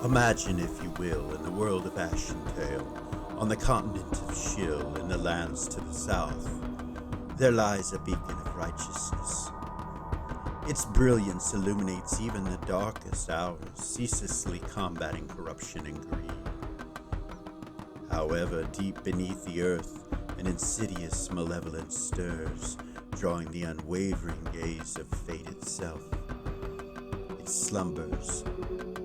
Imagine, if you will, in the world of Ashentale, on the continent of Shill, in the lands to the south, there lies a beacon of righteousness. Its brilliance illuminates even the darkest hours, ceaselessly combating corruption and greed. However, deep beneath the earth, an insidious malevolence stirs, drawing the unwavering gaze of fate itself. It slumbers,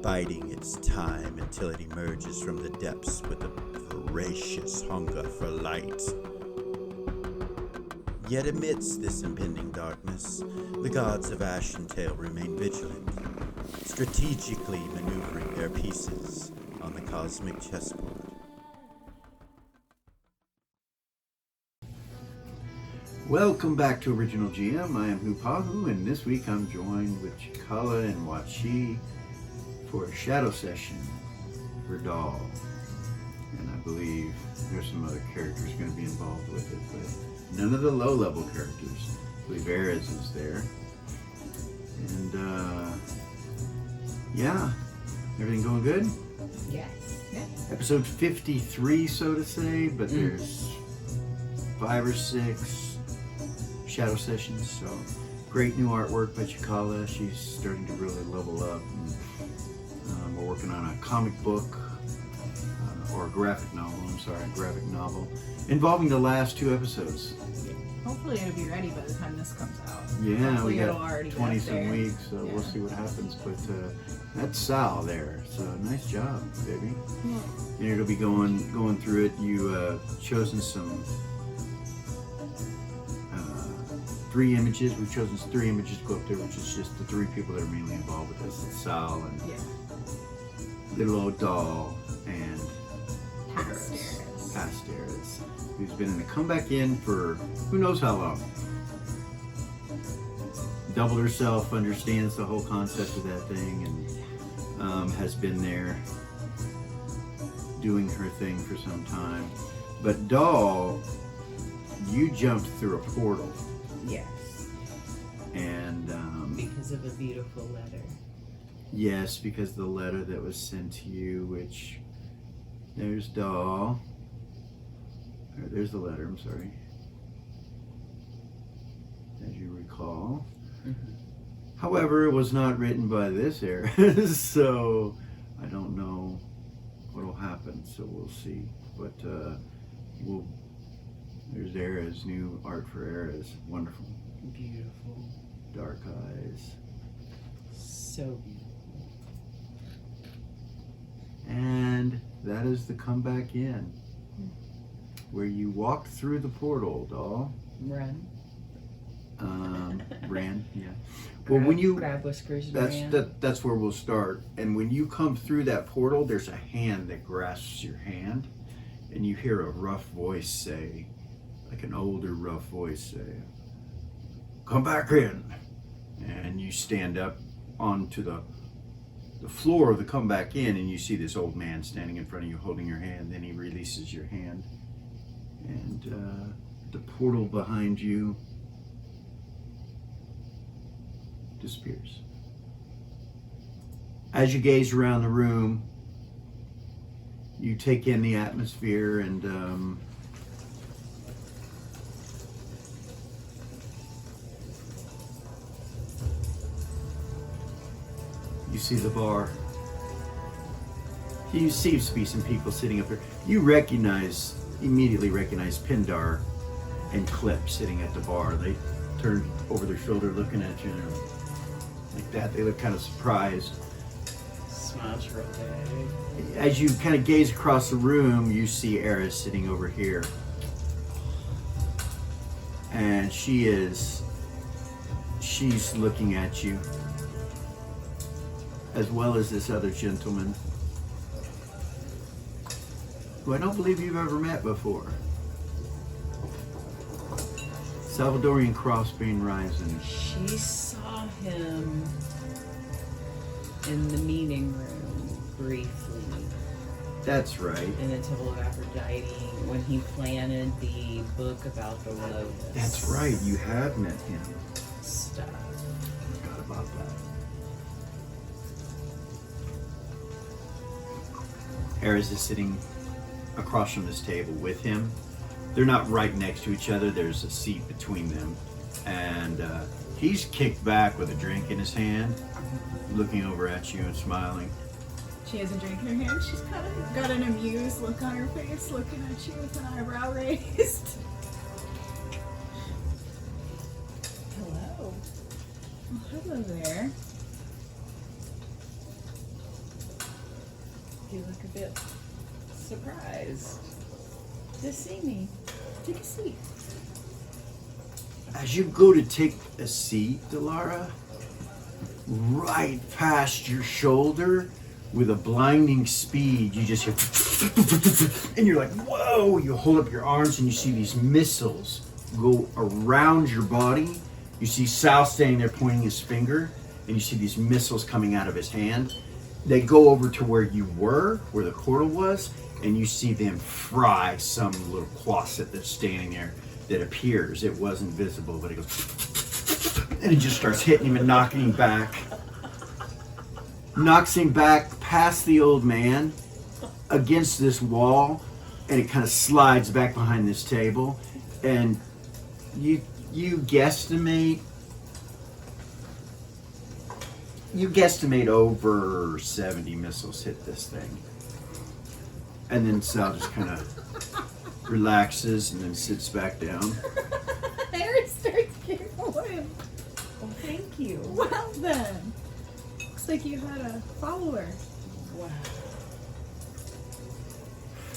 biding its time until it emerges from the depths with a voracious hunger for light. Yet amidst this impending darkness, the gods of Ashentale remain vigilant, strategically maneuvering their pieces on the cosmic chessboard. Welcome back to Original GM. I am Hupahu, and this week I'm joined with Cikala and Wachi for a shadow session for Doll. And I believe there's some other characters going to be involved with it, but none of the low-level characters. I believe Ares is there. And yeah, everything going good? Yes. Yeah. Episode 53, so to say, but there's 5 or 6 shadow sessions, so great new artwork by Cikala. She's starting to really level up. And, we're working on a comic book, or a graphic novel, involving the last 2 episodes. Hopefully it'll be ready by the time this comes out. Yeah, hopefully we got it'll already 20 some there. weeks, so we'll see what happens. But that's Sal there, so nice job, baby. Yeah. And it'll be going through it. You chosen some 3 images. We've chosen 3 images to go up there, which is just the 3 people that are mainly involved with this. It's Sal and little old Doll and Ares, who's been in the comeback in for who knows how long. Doubled herself, understands the whole concept of that thing, and has been there doing her thing for some time. But Doll, you jumped through a portal. Yes. And because of a beautiful letter. yes, because the letter that was sent to you, which there's Doll. Or there's the letter, I'm sorry. As you recall. Mm-hmm. However, it was not written by this Ares, so I don't know what'll happen, so we'll see. But there's Ares, new art for Ares. Wonderful. Beautiful. Dark eyes. So beautiful. And that is the comeback in, where you walked through the portal, Doll. Run. Ran, yeah. Well, when you grab whiskers, ran. that's where we'll start. And when you come through that portal, there's a hand that grasps your hand, and you hear a rough voice say, like an older rough voice say, "Come back in." And you stand up onto the floor of the come back in, and you see this old man standing in front of you holding your hand. Then he releases your hand, and the portal behind you disappears. As you gaze around the room, you take in the atmosphere, and you see the bar. You see some people sitting up there. You immediately recognize Pindar and Clip sitting at the bar. They turn over their shoulder looking at you, and like that. They look kind of surprised. Smiles real big. As you kind of gaze across the room, you see Ares sitting over here. And she's looking at you, as well as this other gentleman, who I don't believe you've ever met before. Salvadorian crossbeam rising. She saw him in the meeting room briefly. That's right. In the Temple of Aphrodite when he planted the book about the lotus. That's right. You have met him. Stuff. Forgot about that. Harris is sitting across from this table with him. They're not right next to each other. There's a seat between them. And he's kicked back with a drink in his hand, looking over at you and smiling. She has a drink in her hand. She's kind of got an amused look on her face, looking at you with an eyebrow raised. Hello. Oh, hello there. You look a bit surprised to see me. Take a seat. As you go to take a seat, Delara, right past your shoulder, with a blinding speed, you just hear, and you're like, whoa! You hold up your arms and you see these missiles go around your body. You see Sal standing there pointing his finger, and you see these missiles coming out of his hand. They go over to where you were, where the portal was, and you see them fry some little quasit that's standing there that appears. It wasn't visible, but it goes, and it just starts hitting him and knocking him back. Knocks him back past the old man against this wall, and it kind of slides back behind this table. And you guesstimate over 70 missiles hit this thing. And then Sal just kind of relaxes and then sits back down. Harry starts giggling. Well, thank you. Well then. Looks like you had a follower. Wow.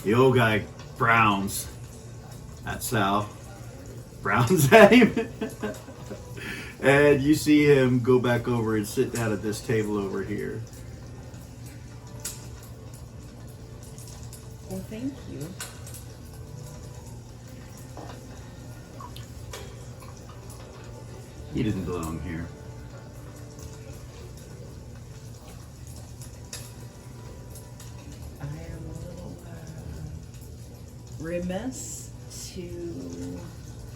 The old guy frowns at Sal. Frowns at him. And you see him go back over and sit down at this table over here. Well, thank you. He didn't belong here. I am a little remiss to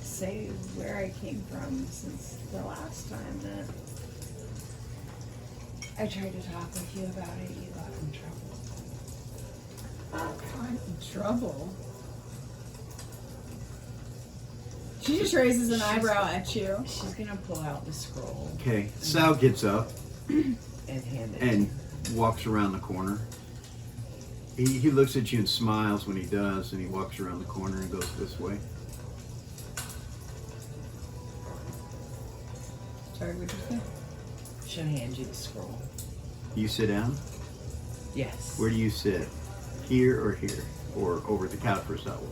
say where I came from since the last time that I tried to talk with you about it. You got in trouble. I'm in trouble. She just raises an eyebrow at you. She's gonna pull out the scroll Okay, Sal gets up and hand it and to her. walks around the corner. He looks at you and smiles when he does, and he walks around the corner and goes this way. Sorry, what'd you say? She'll hand you the scroll. You sit down? Yes. Where do you sit? Here or here? Or over at the couch where Sal was?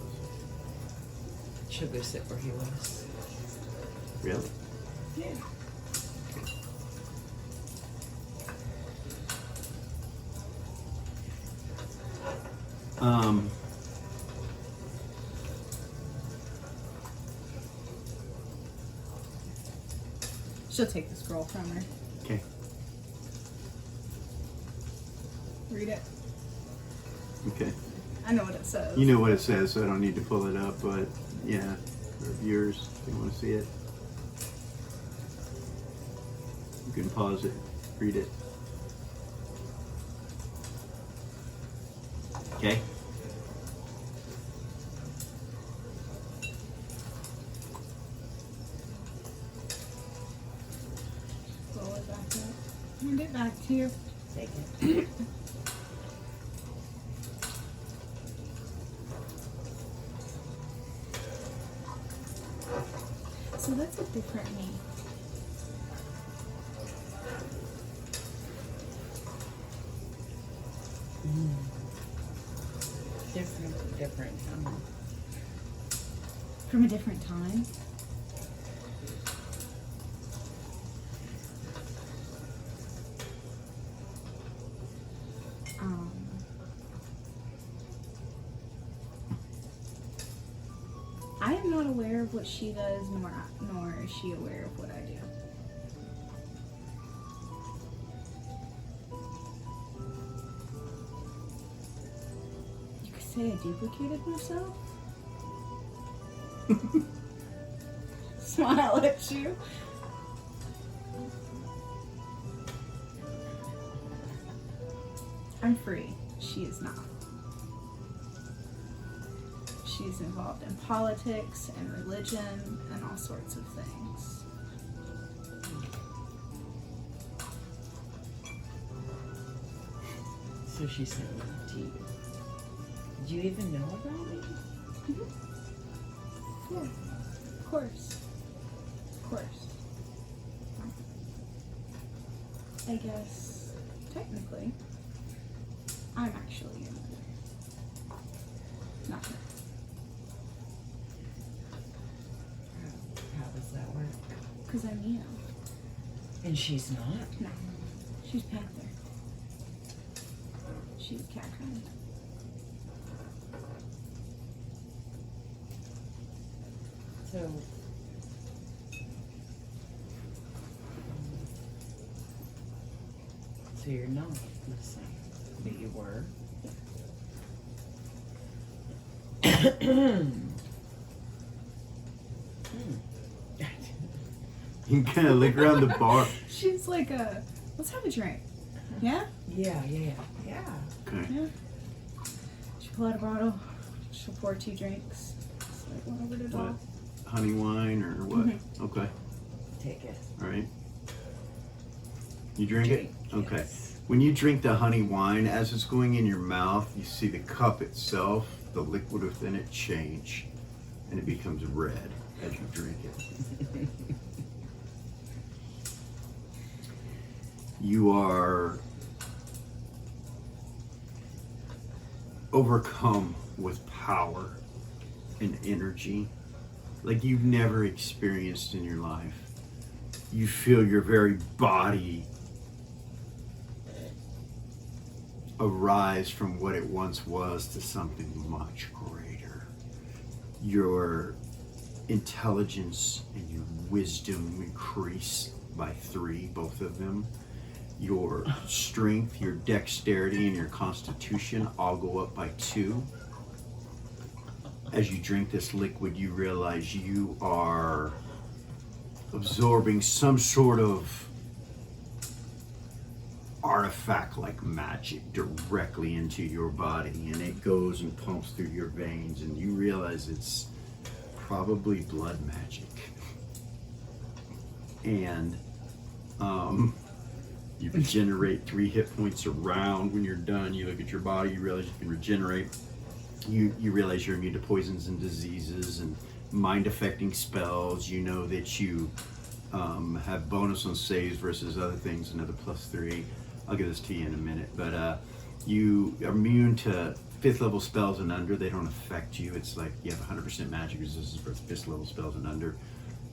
She'll go sit where he was. Really? Yeah. She'll take the scroll from her. Okay. Read it. Okay. I know what it says. You know what it says, so I don't need to pull it up, but yeah, for viewers, if they want to see it, you can pause it, read it. Okay. Roll it back up. Hand it back to you. Take it. So that's a different me. Different. From a different time. I am not aware of what she does, nor is she aware of what I do. You could say I duplicated myself. Smile at you. I'm free. She is not. She's involved in politics and religion and all sorts of things. So she said to you. Did you even know about me? Yeah, of course. Of course. I guess, technically, I'm actually your mother. Not her. How does that work? Because I'm Neo. And she's not? No. She's Panther. She's cat kind. So you're not listening, but you were. You can kind of look around the bar. She's like let's have a drink. Yeah? Yeah. Okay. Yeah. She'll pull out a bottle. She'll pour 2 drinks. It's like one over the What? dog. Honey wine or what? Mhm. Okay. Take it. All right. You drink it? Drink, Okay. yes. When you drink the honey wine, as it's going in your mouth, you see the cup itself, the liquid within it change, and it becomes red as you drink it. You are overcome with power and energy like you've never experienced in your life. You feel your very body arise from what it once was to something much greater. Your intelligence and your wisdom increase by 3, both of them. Your strength, your dexterity, and your constitution all go up by 2. As you drink this liquid, you realize you are absorbing some sort of artifact like magic directly into your body, and it goes and pumps through your veins, and you realize it's probably blood magic. And you regenerate 3 hit points around. When you're done, you look at your body, you realize you can regenerate. You realize you're immune to poisons and diseases and mind affecting spells. You know that you have bonus on saves versus other things, another +3. I'll give this to you in a minute, but you are immune to 5th level spells and under. They don't affect you. It's like you have 100% magic resistance for 5th level spells and under.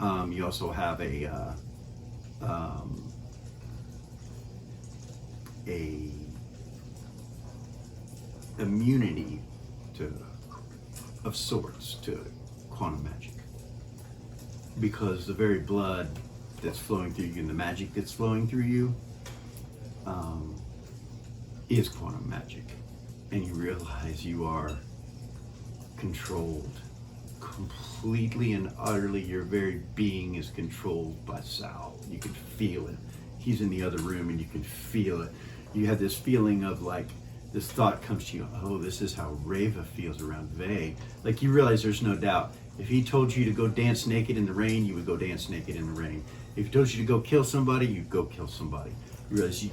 You also have a immunity of sorts to quantum magic, because the very blood that's flowing through you and the magic that's flowing through you is quantum magic, and you realize you are controlled completely and utterly. Your very being is controlled by Sal. You can feel it. He's in the other room and you can feel it. You have this feeling of like, this thought comes to you, oh, this is how Reva feels around Vay. Like, you realize there's no doubt. If he told you to go dance naked in the rain, you would go dance naked in the rain. If he told you to go kill somebody, you'd go kill somebody. You realize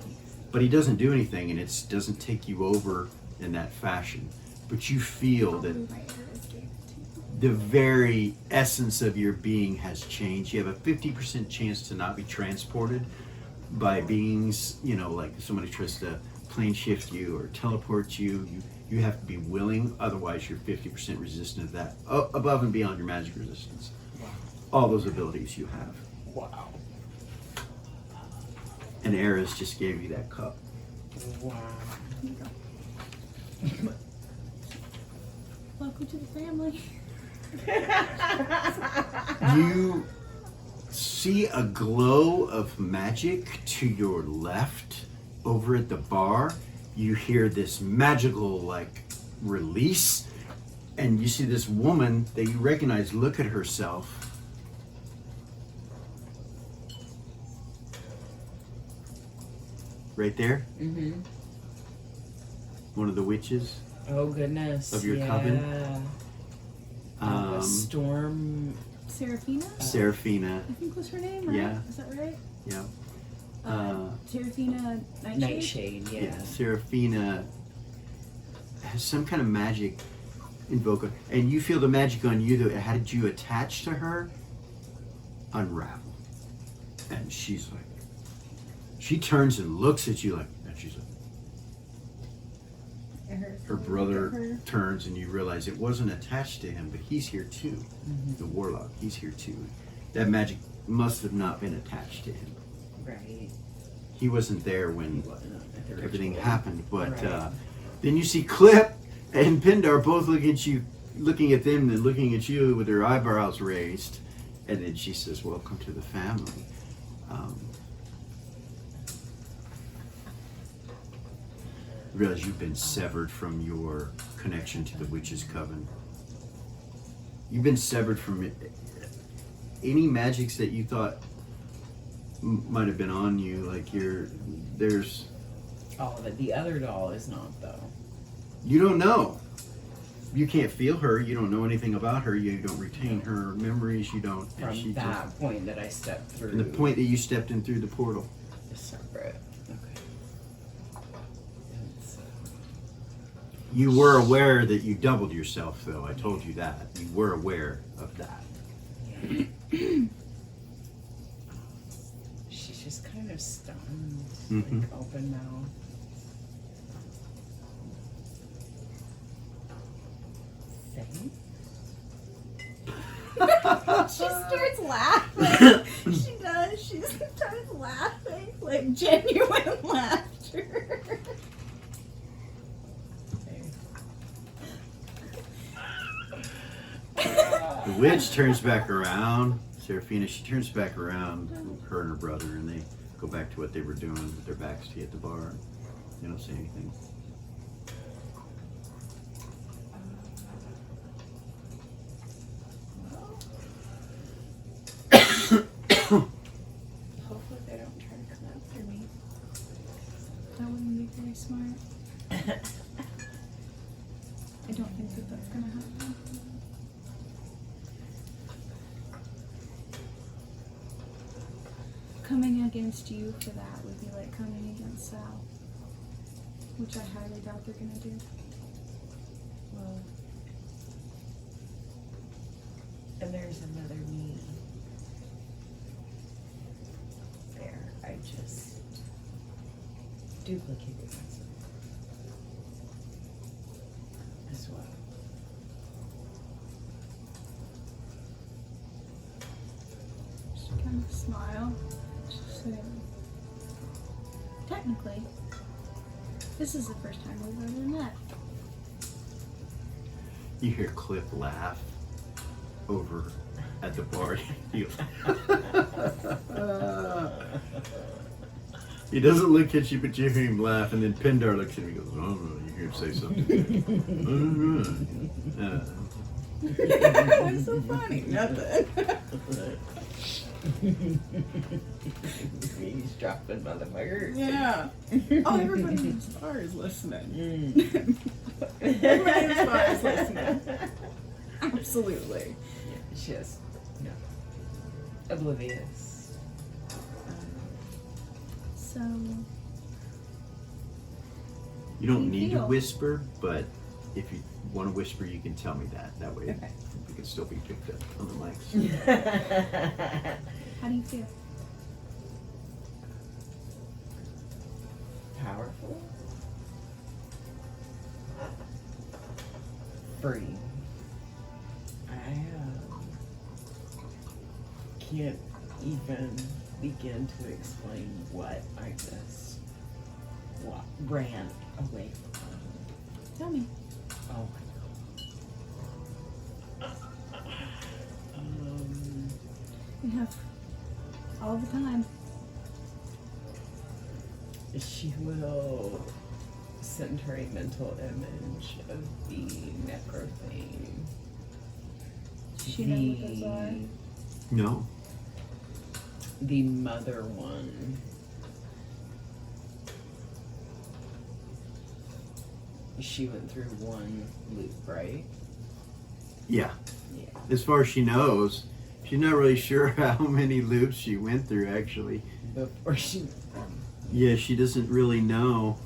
but he doesn't do anything, and it doesn't take you over in that fashion. But you feel that the very essence of your being has changed. You have a 50% chance to not be transported by beings, like somebody tries to plane shift you or teleport you. You have to be willing, otherwise you're 50% resistant to that, above and beyond your magic resistance. Wow. All those abilities you have. Wow. And Eris just gave you that cup. Wow. Welcome to the family. You see a glow of magic to your left over at the bar. You hear this magical like release, and you see this woman that you recognize look at herself. Right there, Mm-hmm. one of the witches. Oh goodness. Of your yeah. coven? Storm. Serafina? Seraphina. I think was her name, right? Yeah. Is that right? Yeah. Serafina Nightshade? Nightshade, yeah. Yeah, Seraphina has some kind of magic invoker, and you feel the magic on you that had you attached to her unravel. And she's like, she turns and looks at you like, and she's like, her brother turns and you realize it wasn't attached to him, but he's here too. Mm-hmm. The warlock, he's here too. That magic must have not been attached to him. Right. He wasn't there when everything happened, but Right. then you see Clip and Pindar both looking at them and looking at you with their eyebrows raised, and then she says, "Welcome to the family." Realize you've been severed from your connection to the witch's coven. You've been severed from any magics that you thought might have been on you. Like there's. All of it. The other doll is not, though. You don't know. You can't feel her. You don't know anything about her. You don't retain her memories. You don't. From that point that I stepped through. From the point that you stepped in through the portal. The separate. Okay. It's, You were aware that you doubled yourself, though. I told you that. You were aware of that. yeah. She's just kind of stunned, Mhm. like open mouth. She starts laughing. She does. She starts laughing. Like genuine laughter. The witch turns back around. Seraphina, she turns back around, her and her brother, and they go back to what they were doing with their backs to you at the bar. They don't say anything. Hopefully they don't try to come after me. That wouldn't be very smart. I don't think that that's gonna happen. Coming against you for that would be like coming against Sal, which I highly doubt they're gonna do. Well, and there's another me. There, I just duplicated myself as well. Just kind of smile. Just say, technically, this is the first time we've ever met. You hear Clip laugh over at the bar. He goes, he doesn't look at you, but you hear him laugh, and then Pindar looks at him and goes, "Oh, you hear him say something." What's so funny? Nothing. He's dropping motherfuckers. Yeah. Oh, everybody in this bar is listening. Everybody in this bar is listening. Absolutely. It's just, no. Oblivious. So, You don't You need to feel. whisper, but if you want to whisper, you can tell me that. That way, Okay. we can still be picked up on the mics. how do you feel? Powerful. Free. I can't even begin to explain what I just ran away from. Tell me. Oh my god. have all the time. She will send her a mental image of the necrophane. She know what those are? No. The mother one. She went through one loop, right? Yeah. Yeah. As far as she knows, she's not really sure how many loops she went through, actually. Before she. Yeah, she doesn't really know.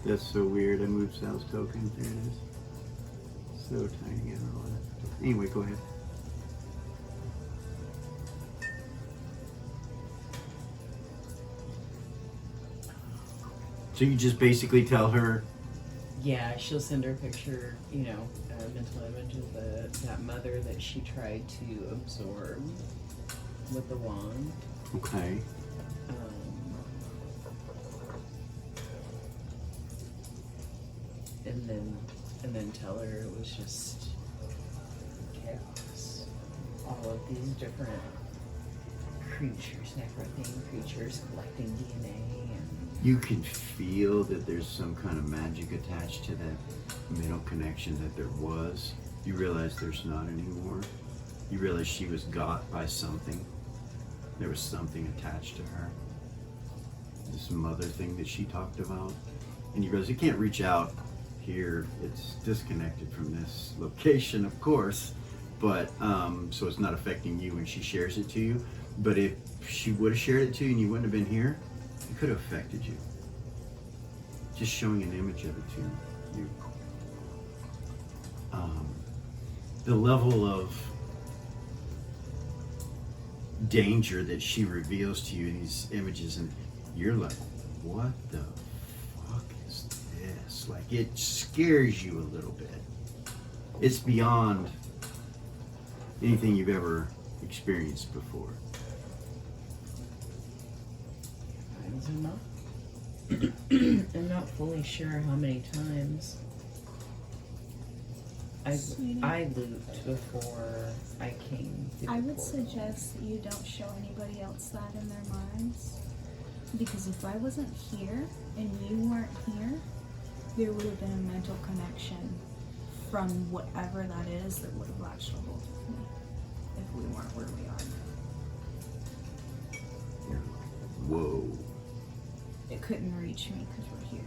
That's so weird. I moved Sal's token. There it is. So tiny. I don't know what. Anyway, go ahead. So you just basically tell her, Yeah, she'll send her a picture, a mental image of that mother that she tried to absorb with the wand. okay, And then tell her it was just chaos. All of these different creatures, necrophane creatures collecting DNA and you can feel that there's some kind of magic attached to that middle connection that there was. You realize there's not anymore. You realize she was got by something. There was something attached to her. This mother thing that she talked about. And you realize you can't reach out here. It's disconnected from this location, of course. But, so it's not affecting you when she shares it to you. But if she would have shared it to you and you wouldn't have been here, it could have affected you. Just showing an image of it to you. The level of danger that she reveals to you in these images, and you're like, what the fuck is this? Like, it scares you a little bit. It's beyond anything you've ever experienced before. I'm not fully sure how many times I looped before I came to the I would portal. suggest that you don't show anybody else that in their minds. Because if I wasn't here and you weren't here, there would have been a mental connection from whatever that is that would have latched a hold of me if we weren't where we are. Whoa. It couldn't reach me because we're here.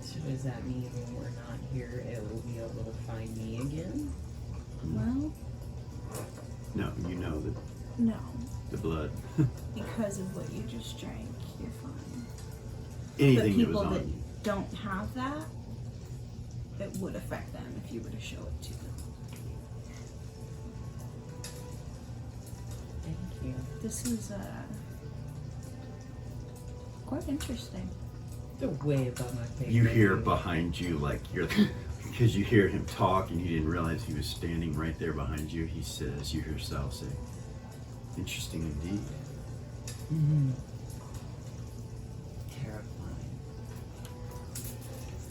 So does that mean when we're not here, it will be able to find me again? Well, No, you know that no. the blood. Because of what you just drank, you're fine. Anything But that people was on that you. don't have that, it would affect them if you were to show it to them. Thank you. This is quite interesting. They're way above my pay You hear grade. behind you, like you're, because you hear him talk and you didn't realize he was standing right there behind you. He says, you hear Sal say, interesting indeed. Mhm. Terrifying.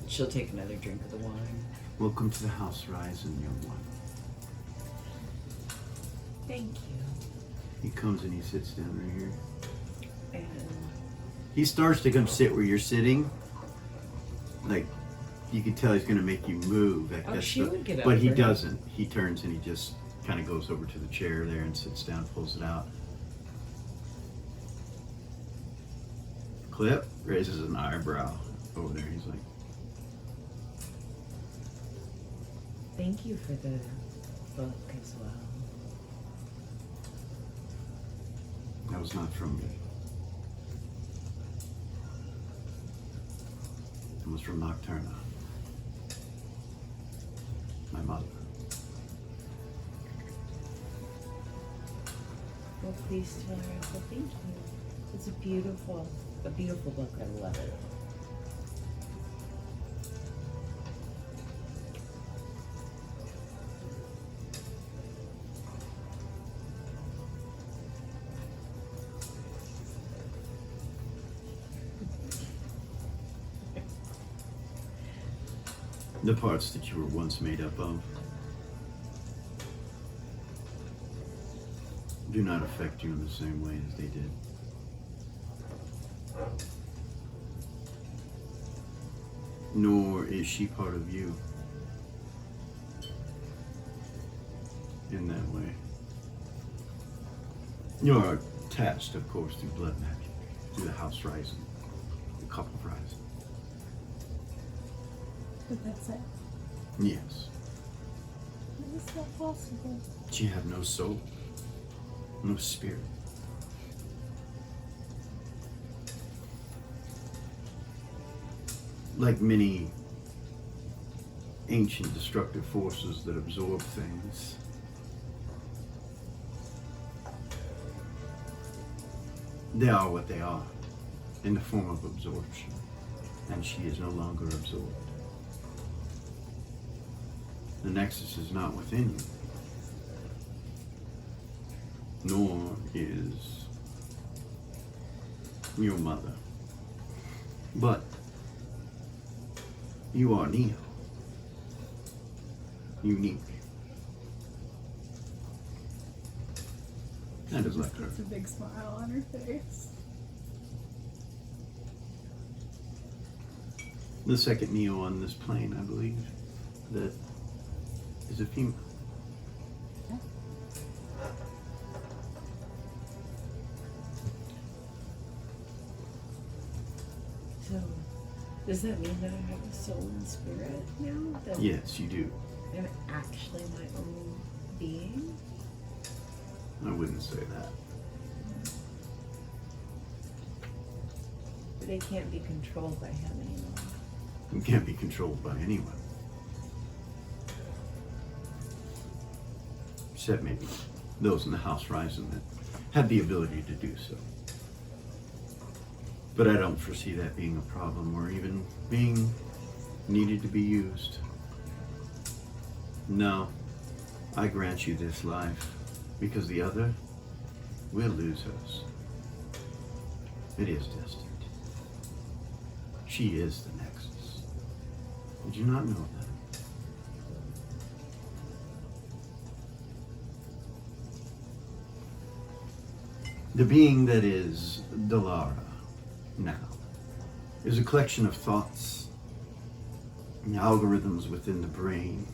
She'll take another drink of the wine. Welcome to the house, Ryzen, young one. Thank you. He comes and he sits down right here. And He starts to come sit where you're sitting. Like, you can tell he's going to make you move. Like, Oh, that's she would get up but he for him. doesn't. He turns and he just kind of goes over to the chair there and sits down, pulls it out. Clip raises an eyebrow over there. He's like, thank you for the book as well. that was not from me. It was from Nocturna, my mother. Well, please tell her I said thank you. It's a beautiful book. I love it. The parts that you were once made up of. do not affect you in the same way as they did. Nor is she part of you in that way. You're attached, of course, through blood magic, through the house rising, the couple rising. But that's it. Yes. How is that possible? She had no soul, no spirit. Like many ancient destructive forces that absorb things, they are what they are in the form of absorption, and she is no longer absorbed. The nexus is not within you, nor is your mother, but you are Neo, unique. That is like her. It's a big smile on her face. The second Neo on this plane, I believe, that is a female. So, does that mean that I have a soul and spirit now? That Yes, you do. I'm actually my own being? I wouldn't say that. But it can't be controlled by him anymore. You can't be controlled by anyone. Except maybe those in the house rising that have the ability to do so. But I don't foresee that being a problem or even being needed to be used. No, I grant you this life because the other will lose hers. It is destined. She is the Nexus. Did you not know that? The being that is Dalara now is a collection of thoughts and algorithms within the brain,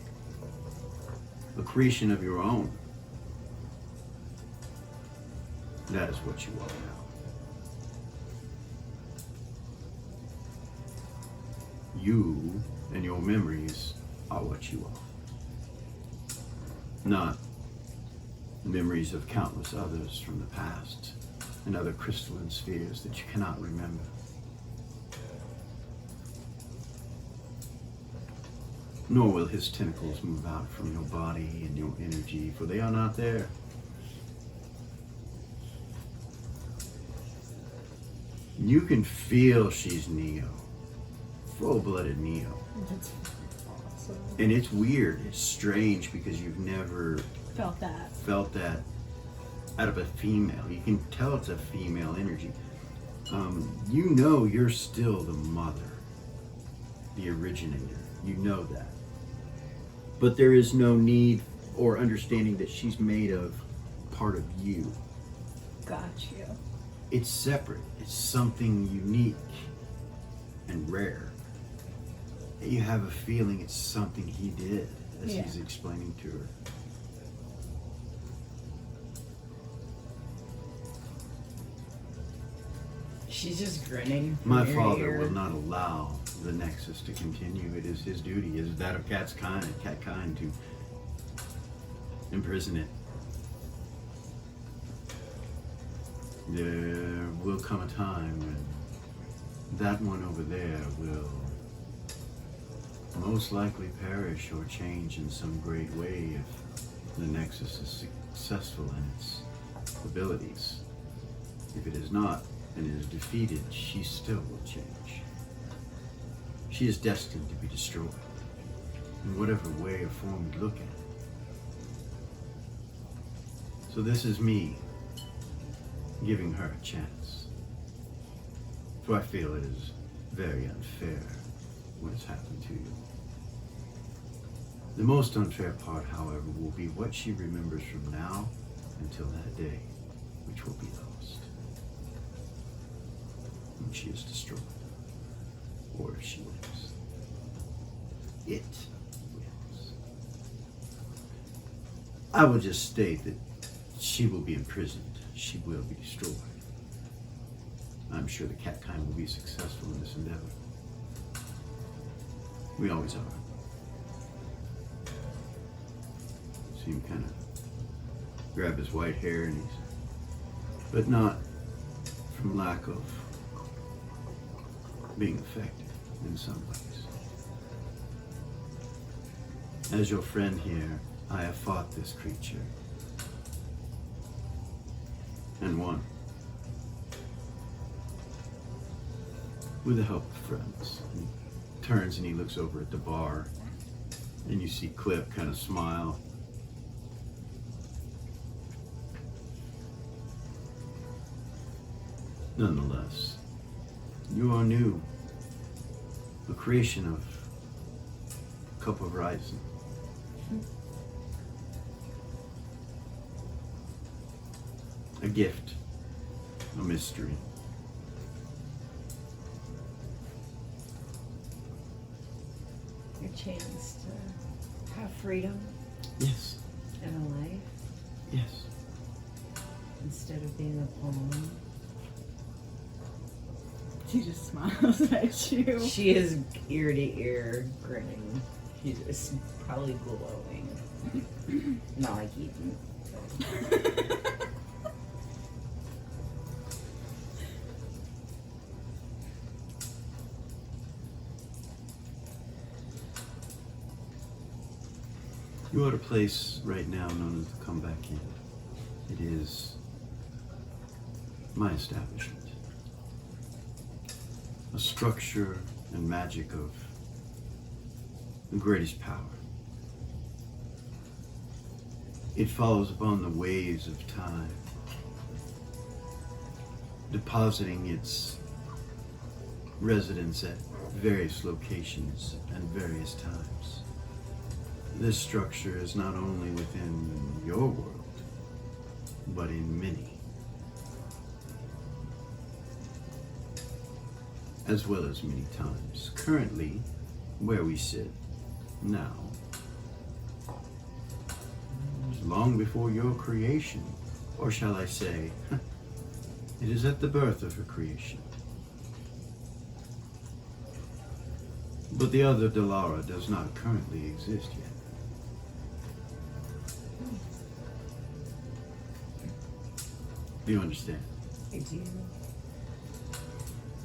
a creation of your own. That is what you are now. You and your memories are what you are. Not memories of countless others from the past and other crystalline spheres that you cannot remember. Nor will his tentacles move out from your body and your energy, for they are not there. You can feel she's Neo, full-blooded Neo. That's awesome. And it's weird, it's strange because you've never Felt that. felt that out of a female. You can tell it's a female energy. You know you're still the mother, the originator. You know that. But there is no need or understanding that she's made of part of you. Got you. It's separate. It's something unique and rare. You have a feeling it's something he did, as Yeah. he's explaining to her. She's just grinning. From My ear to father ear. will not allow the Nexus to continue. It is his duty, is that of cat kind, to imprison it. There will come a time when that one over there will most likely perish or change in some great way if the Nexus is successful in its abilities. If it is not and is defeated, she still will change. She is destined to be destroyed in whatever way or form you look at it. So this is me giving her a chance. For I feel it is very unfair what has happened to you. The most unfair part, however, will be what she remembers from now until that day. she is destroyed. Or if she lives. It wins. I will just state that she will be imprisoned. She will be destroyed. I'm sure the cat kind will be successful in this endeavor. We always are. See him kind of grab his white hair and he's, but not from lack of being effective in some ways. As your friend here, I have fought this creature and won. With the help of friends. He turns and he looks over at the bar, and you see Clip kind of smile. Nonetheless, you are new, a creation of Cup of Rising. A gift, a mystery. Your chance to have freedom. Yes, And a life yes. instead of being a pawn. She just smiles at you. She is ear to ear grinning. She's just probably glowing. Not like Eden. You are at a place right now known as the Comeback Inn. It is my establishment. A structure and magic of the greatest power. It follows upon the waves of time, depositing its residents at various locations and various times. This structure is not only within your world, but in many. As well as many times. Currently, where we sit now, is long before your creation, or shall I say, it is at the birth of her creation. But the other Delara does not currently exist yet. Do you understand? I do.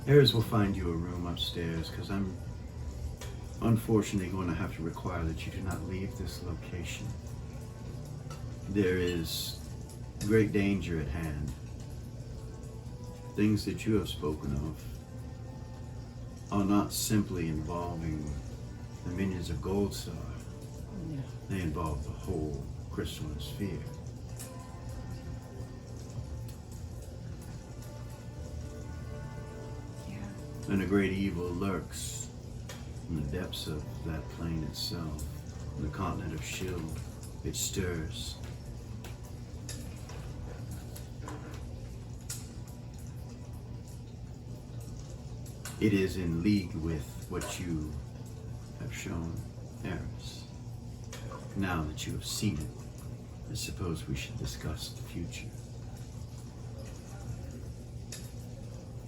Ares will find you a room upstairs, because I'm unfortunately going to have to require that you do not leave this location. There is great danger at hand. Things that you have spoken of are not simply involving the minions of Goldstar. Yeah. They involve the whole crystalline sphere. And a great evil lurks in the depths of that plane itself, in the continent of Shield. It stirs. It is in league with what you have shown, Eris. Now that you have seen it, I suppose we should discuss the future.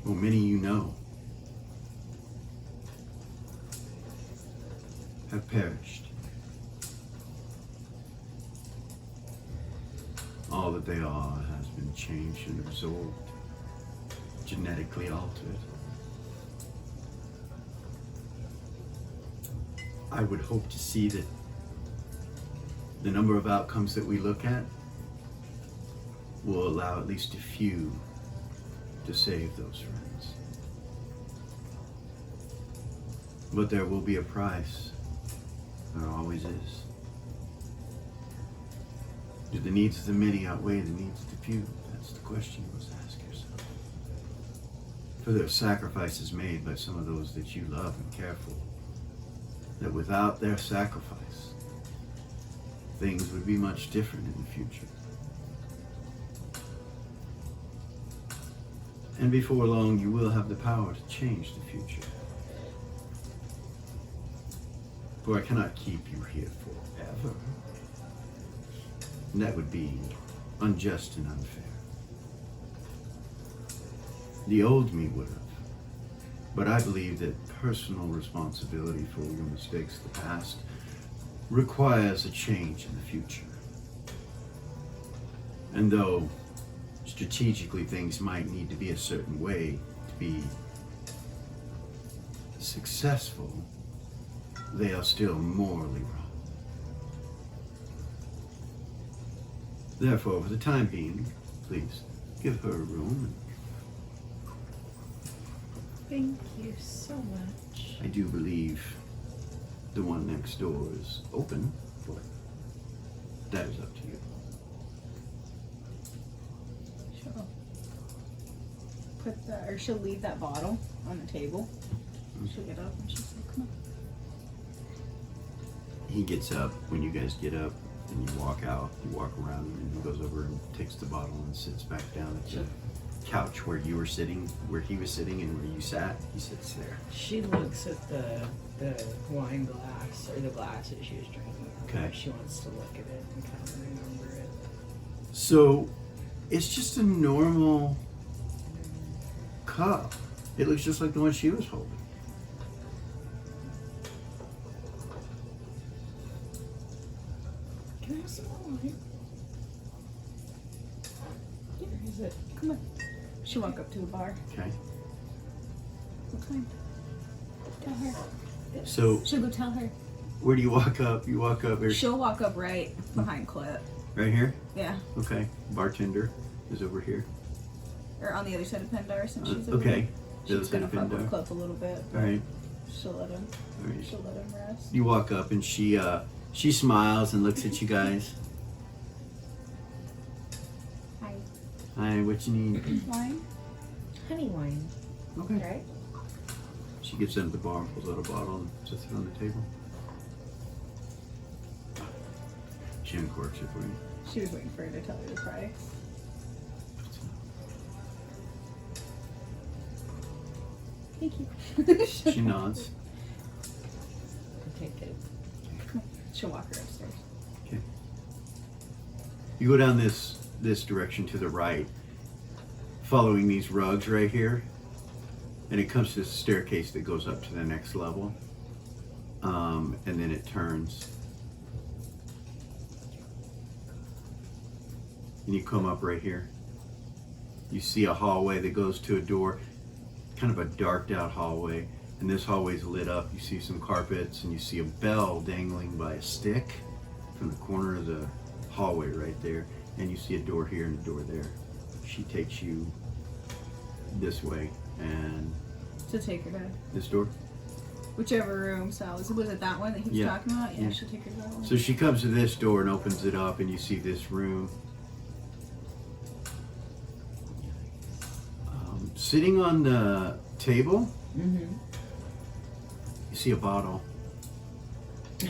Well, many you know have perished. All that they are has been changed and absorbed, genetically altered. I would hope to see that the number of outcomes that we look at will allow at least a few to save those friends. But there will be a price. There always is. Do the needs of the many outweigh the needs of the few? That's the question you must ask yourself. For there are sacrifices made by some of those that you love and care for, that without their sacrifice, things would be much different in the future. And before long, you will have the power to change the future. For I cannot keep you here forever. And that would be unjust and unfair. The old me would have. But I believe that personal responsibility for your mistakes of the past requires a change in the future. And though strategically things might need to be a certain way to be successful, they are still morally wrong. Therefore, for the time being, please give her a room. Thank you so much. I do believe the one next door is open, but that is up to you. She'll leave that bottle on the table. She'll get up and she'll say, come on. He gets up when you guys get up, and you walk out. You walk around, and he goes over and takes the bottle and sits back down at the couch where you were sitting, where he was sitting, and where you sat. He sits there. She looks at the wine glass, or the glass that she was drinking. Okay. She wants to look at it and kind of remember it. So, it's just a normal cup. It looks just like the one she was holding. Can I have some more wine? Here is it. Come on. She'll walk up to the bar. Okay. What kind? Tell her. So, She'll go tell her. where do you walk up? You walk up here. She'll walk up right behind Clip. Right here? Yeah. Okay. Bartender is over here. Or on the other side of Pendar since she's over Okay. there. The other She's side gonna of fuck with Pendar. Clip a little bit. All right. She'll let him. All right. She'll let him rest. You walk up and she smiles and looks at you guys. Hi. Hi, what you need? Wine? Honey wine. Okay. Right? She gets into the bar and pulls out a bottle and sets it on the table. She uncorks it for you. She was waiting for her to tell her the price. Thank you. She nods. Take it. She'll walk her upstairs. Okay. You go down this direction to the right, following these rugs right here, and it comes to this staircase that goes up to the next level, and then it turns, and you come up right here. You see a hallway that goes to a door, kind of a darked out hallway, and this hallway's lit up. You see some carpets, and you see a bell dangling by a stick from the corner of the hallway right there, and you see a door here and a door there. She takes you this way, and To take her to this door. whichever room. So was it that one that he was Yeah. talking about? Yeah, Yeah. she'll take her to that one. So she comes to this door and opens it up, and you see this room. Sitting on the table, Mm-hmm. you see a bottle. I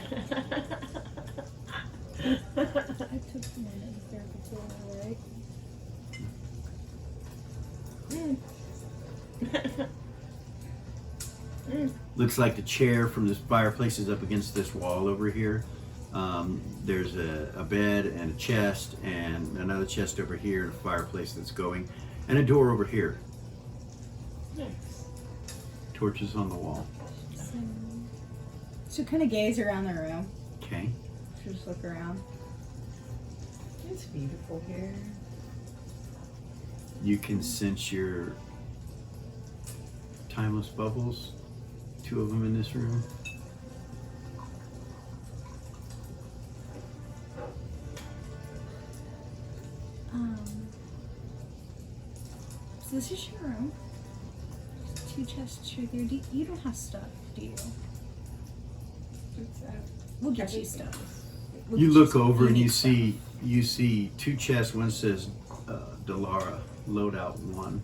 took the one that was there before, right? Looks like the chair from this fireplace is up against this wall over here. There's a bed and a chest and another chest over here and a fireplace that's going, and a door over here. Nice. Torches on the wall. So, she'll kind of gaze around the room. Okay. She'll just look around. It's beautiful here. You can sense your timeless bubbles. 2 of them in this room. So this is your room. There's 2 chests right there. You don't have stuff, do you? We'll get you stuff. We'll You get look stuff. over and need you stuff. see 2 chests. One says Delara, loadout 1,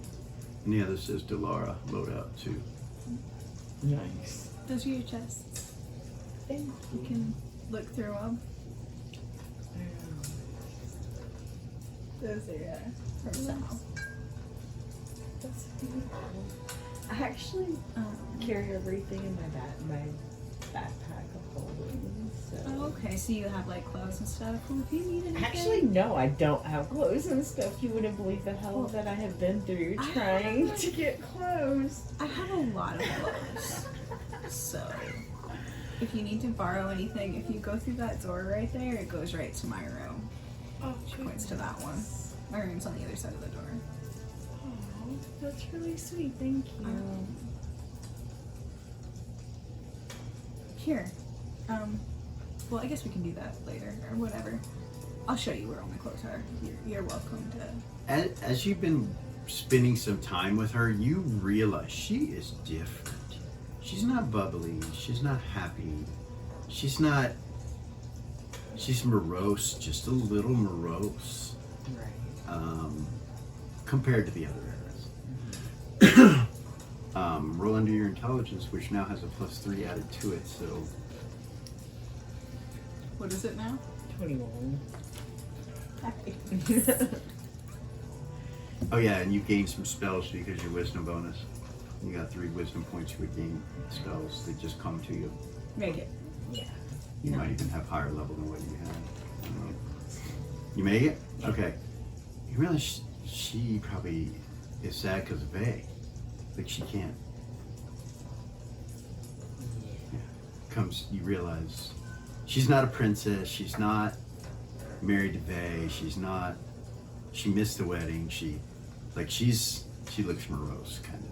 and the other says Delara, loadout 2. Nice. Those are your chests. Thank You can look through them. Those are from Sal. That's It's beautiful. I actually carry everything in my backpack of holding. So. Oh, okay, so you have like clothes and stuff. Well, if you need anything. Actually, no, I don't have clothes and stuff. You wouldn't believe the hell that I have been through trying to get clothes. I have a lot of clothes. So, if you need to borrow anything, if you go through that door right there, it goes right to my room. Oh, She points to that one. My room's on the other side of the door. Oh, that's really sweet. Thank you. Here. Well, I guess we can do that later or whatever. I'll show you where all my clothes are. You're welcome to. As you've been spending some time with her, you realize she is different. She's not bubbly. She's not happy. She's morose, just a little morose. Right. Compared to the other eras. Roll under your intelligence, which now has a +3 added to it, so. What is it now? 21. Oh yeah, and you gain some spells because your wisdom bonus. You got 3 wisdom points you would gain spells that just come to you. Make it. Yeah. You might even have higher level than what you had. You made it? Okay. You realize she probably is sad because of Vay. Like she can't. Yeah. You realize she's not a princess. She's not married to Vay. She missed the wedding. She looks morose, kind of.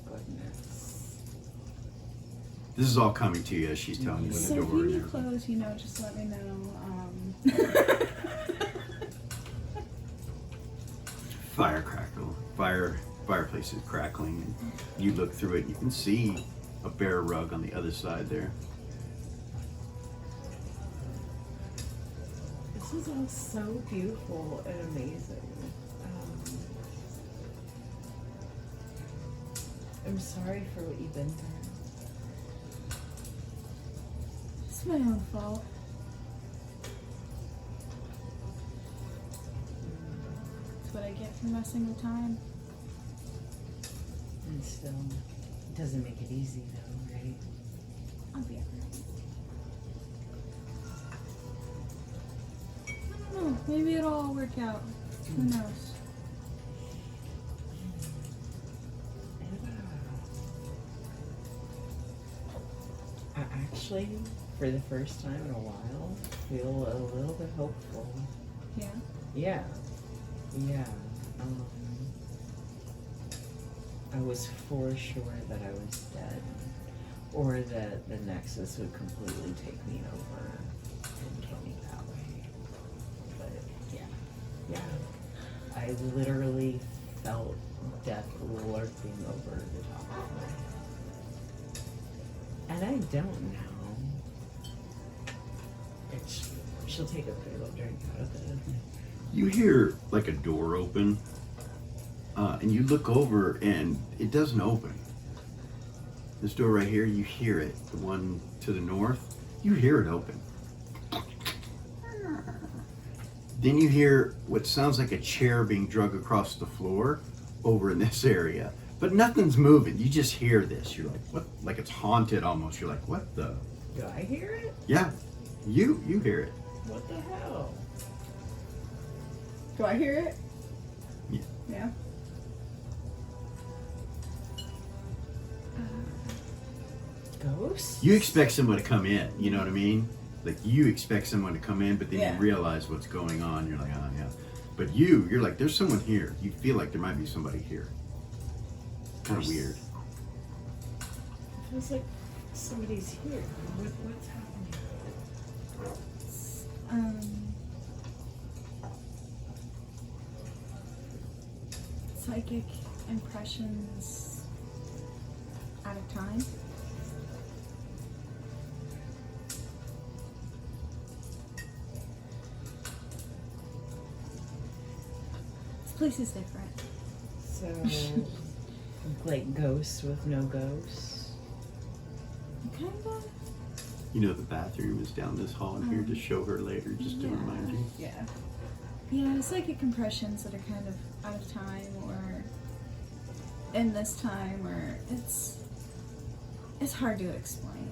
Goodness. This is all coming to you as she's telling you So the if door you and need everything. clothes, just let me know. Fire crackle. Fireplace is crackling, and you look through it and you can see a bear rug on the other side there. This is all so beautiful and amazing. I'm sorry for what you've been through. It's my own fault. That's what I get for messing with time. And still, it doesn't make it easy though, right? I'll be alright. I don't know. Maybe it'll all work out. Who knows? I actually, for the first time in a while, feel a little bit hopeful. Yeah. Yeah. Yeah. I was for sure that I was dead, or that the Nexus would completely take me over and kill me that way. But yeah. I literally felt death lurking over the top of me. And I don't know. She'll take a big old drink out of it. You hear like a door open, and you look over and it doesn't open. This door right here, you hear it. The one to the north, you hear it open. Then you hear what sounds like a chair being dragged across the floor over in this area. But nothing's moving. You just hear this. You're like, what? Like it's haunted almost. You're like, what the? Do I hear it? Yeah, you hear it. What the hell? Do I hear it? Yeah. Yeah. Ghosts? You expect someone to come in. You know what I mean? Like you expect someone to come in, but then Yeah. you realize what's going on. You're like, oh yeah. But you're like, there's someone here. You feel like there might be somebody here. Kind of weird. It feels like somebody's here. What's happening? Psychic impressions at a time. This place is different. So, like ghosts with no ghosts? Kinda. You know the bathroom is down this hall in here. Just show her later, just to Yeah. remind you. Yeah. Yeah, psychic impressions that are kind of out of time or in this time, or it's hard to explain.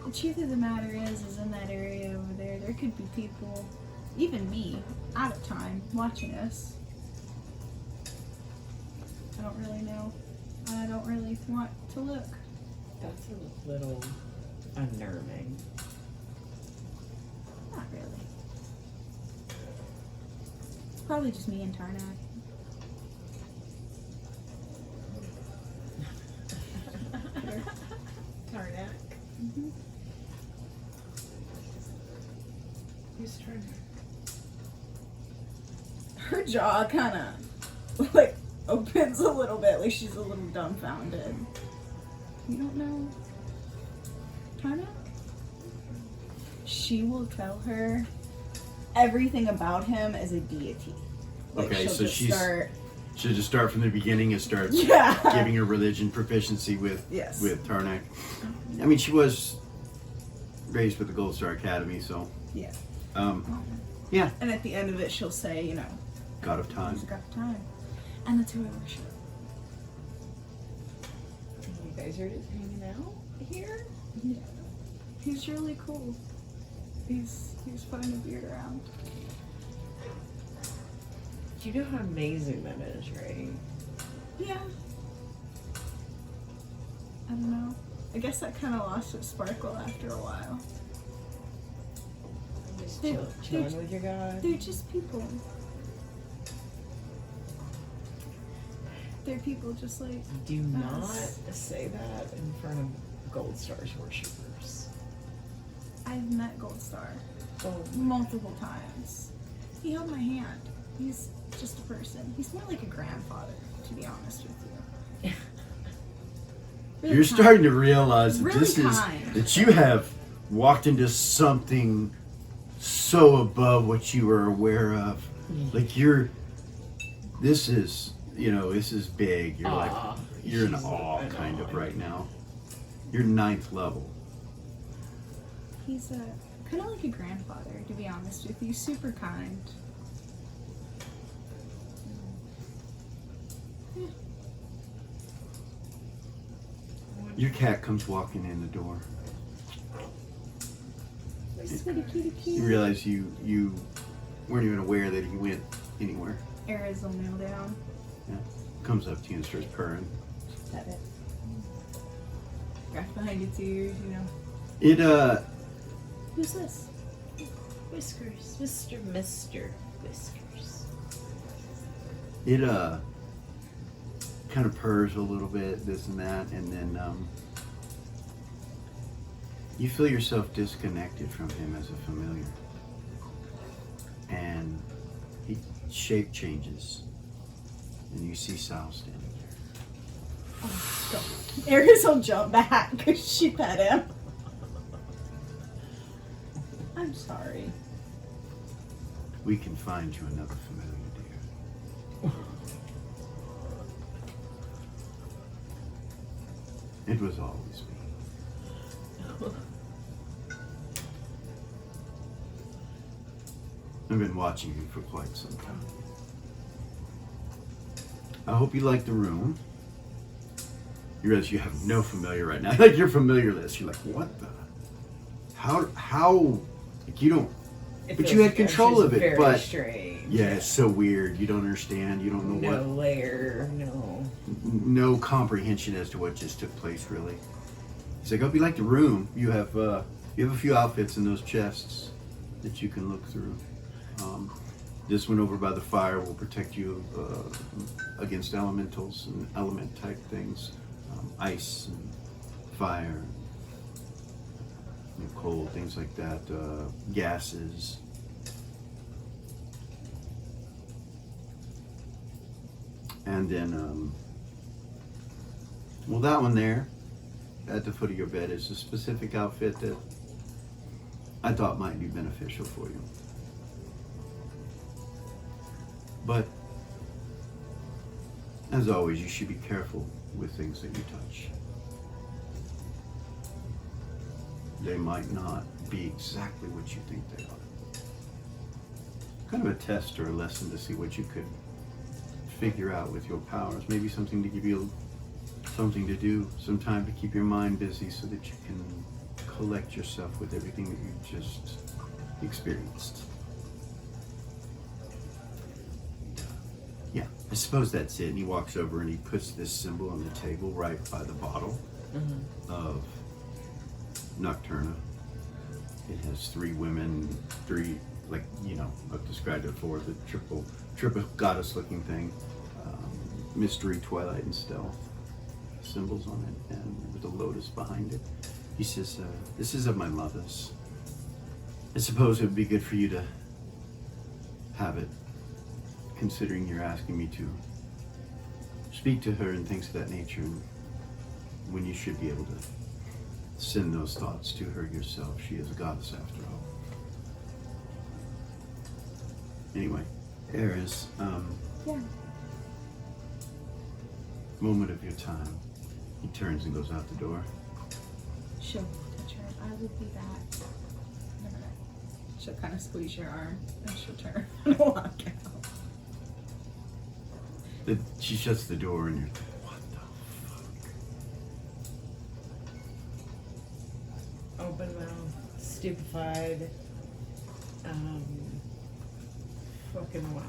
The truth of the matter is in that area over there, there could be people, even me, out of time, watching us. I don't really know. I don't really want to look. That's a little unnerving. Not really. It's probably just me and Tarnak. Tarnak. Mm-hmm. Who's Tarnak? Her jaw kind of like opens a little bit, like she's a little dumbfounded. You don't know Tarnak? She will tell her everything about him as a deity. Like, Okay, she'll so just she's start. should just start from the beginning and start Yeah. giving her religion proficiency with Yes. Tarnak. I mean, she was raised with the Gold Star Academy, so Yeah. yeah, And at the end of it, she'll say, you know, God of Time. he's got time. And that's who I worship. You guys are just hanging out here? Yeah. He's really cool. He's fun to be around. You know how amazing that is, right? Yeah. I don't know. I guess that kind of lost its sparkle after a while. Just They're- chilling they're- with your God. They're just people. They're people just like Do not us. say that in front of Gold Star's worshippers. I've met Gold Star Oh, multiple times. He held my hand. He's just a person. He's more like a grandfather, to be honest with you. Really You're kind. starting to realize that Really this is kind. that you have walked into something so above what you were aware of. Like this is big. You're like Aw, you're in she's awe in kind of awe. right now. You're 9th level. He's kind of like a grandfather, to be honest with you. Super kind. Your cat comes walking in the door. Sweetie cutie You cutie. realize you weren't even aware that he went anywhere. Era's will kneel down. Comes up to you and starts purring. Pet it. Scratch behind its ears, you know. It Who's this? Whiskers. Mr. Whiskers. it kind of purrs a little bit, this and that, and then you feel yourself disconnected from him as a familiar. And he shape changes. And you see Sal standing there. Oh, Eris will jump back because she pet him. I'm sorry. We can find you another familiar, dear. It was always me. I've been watching you for quite some time. I hope you like the room. You realize you have no familiar right now. Like your familiar list. You're like, what the? How? Like you don't. But you had control of it. Very But strange. yeah, it's so weird. You don't understand. You don't know No layer. No. what. No comprehension as to what just took place. Really. He's like, I hope you like the room. You have a few outfits in those chests that you can look through. This one over by the fire will protect you against elementals and element type things, ice and fire, and cold, things like that, gases. And then, well, that one there at the foot of your bed is a specific outfit that I thought might be beneficial for you. But, as always, you should be careful with things that you touch. they might not be exactly what you think they are. Kind of a test or a lesson to see what you could figure out with your powers. Maybe something to give you something to do, some time to keep your mind busy so that you can collect yourself with everything that you just experienced. Yeah, I suppose that's it. And he walks over and he puts this symbol on the table right by the bottle of Nocturna. It has 3 women, 3, like, you know, I've described it before, the triple goddess looking thing. Mystery, twilight, and stealth symbols on it, and with a lotus behind it. He says, this is of my mother's. I suppose it would be good for you to have it, considering you're asking me to speak to her and things of that nature, and when you should be able to send those thoughts to her yourself. She is a goddess after all. Anyway, Eris, Yeah. moment of your time. He turns and goes out the door. She'll touch her. I will be back. She'll kind of squeeze your arm and she'll turn and walk out. She shuts the door and you're like, what the fuck? Open mouth, stupefied. Fucking wow.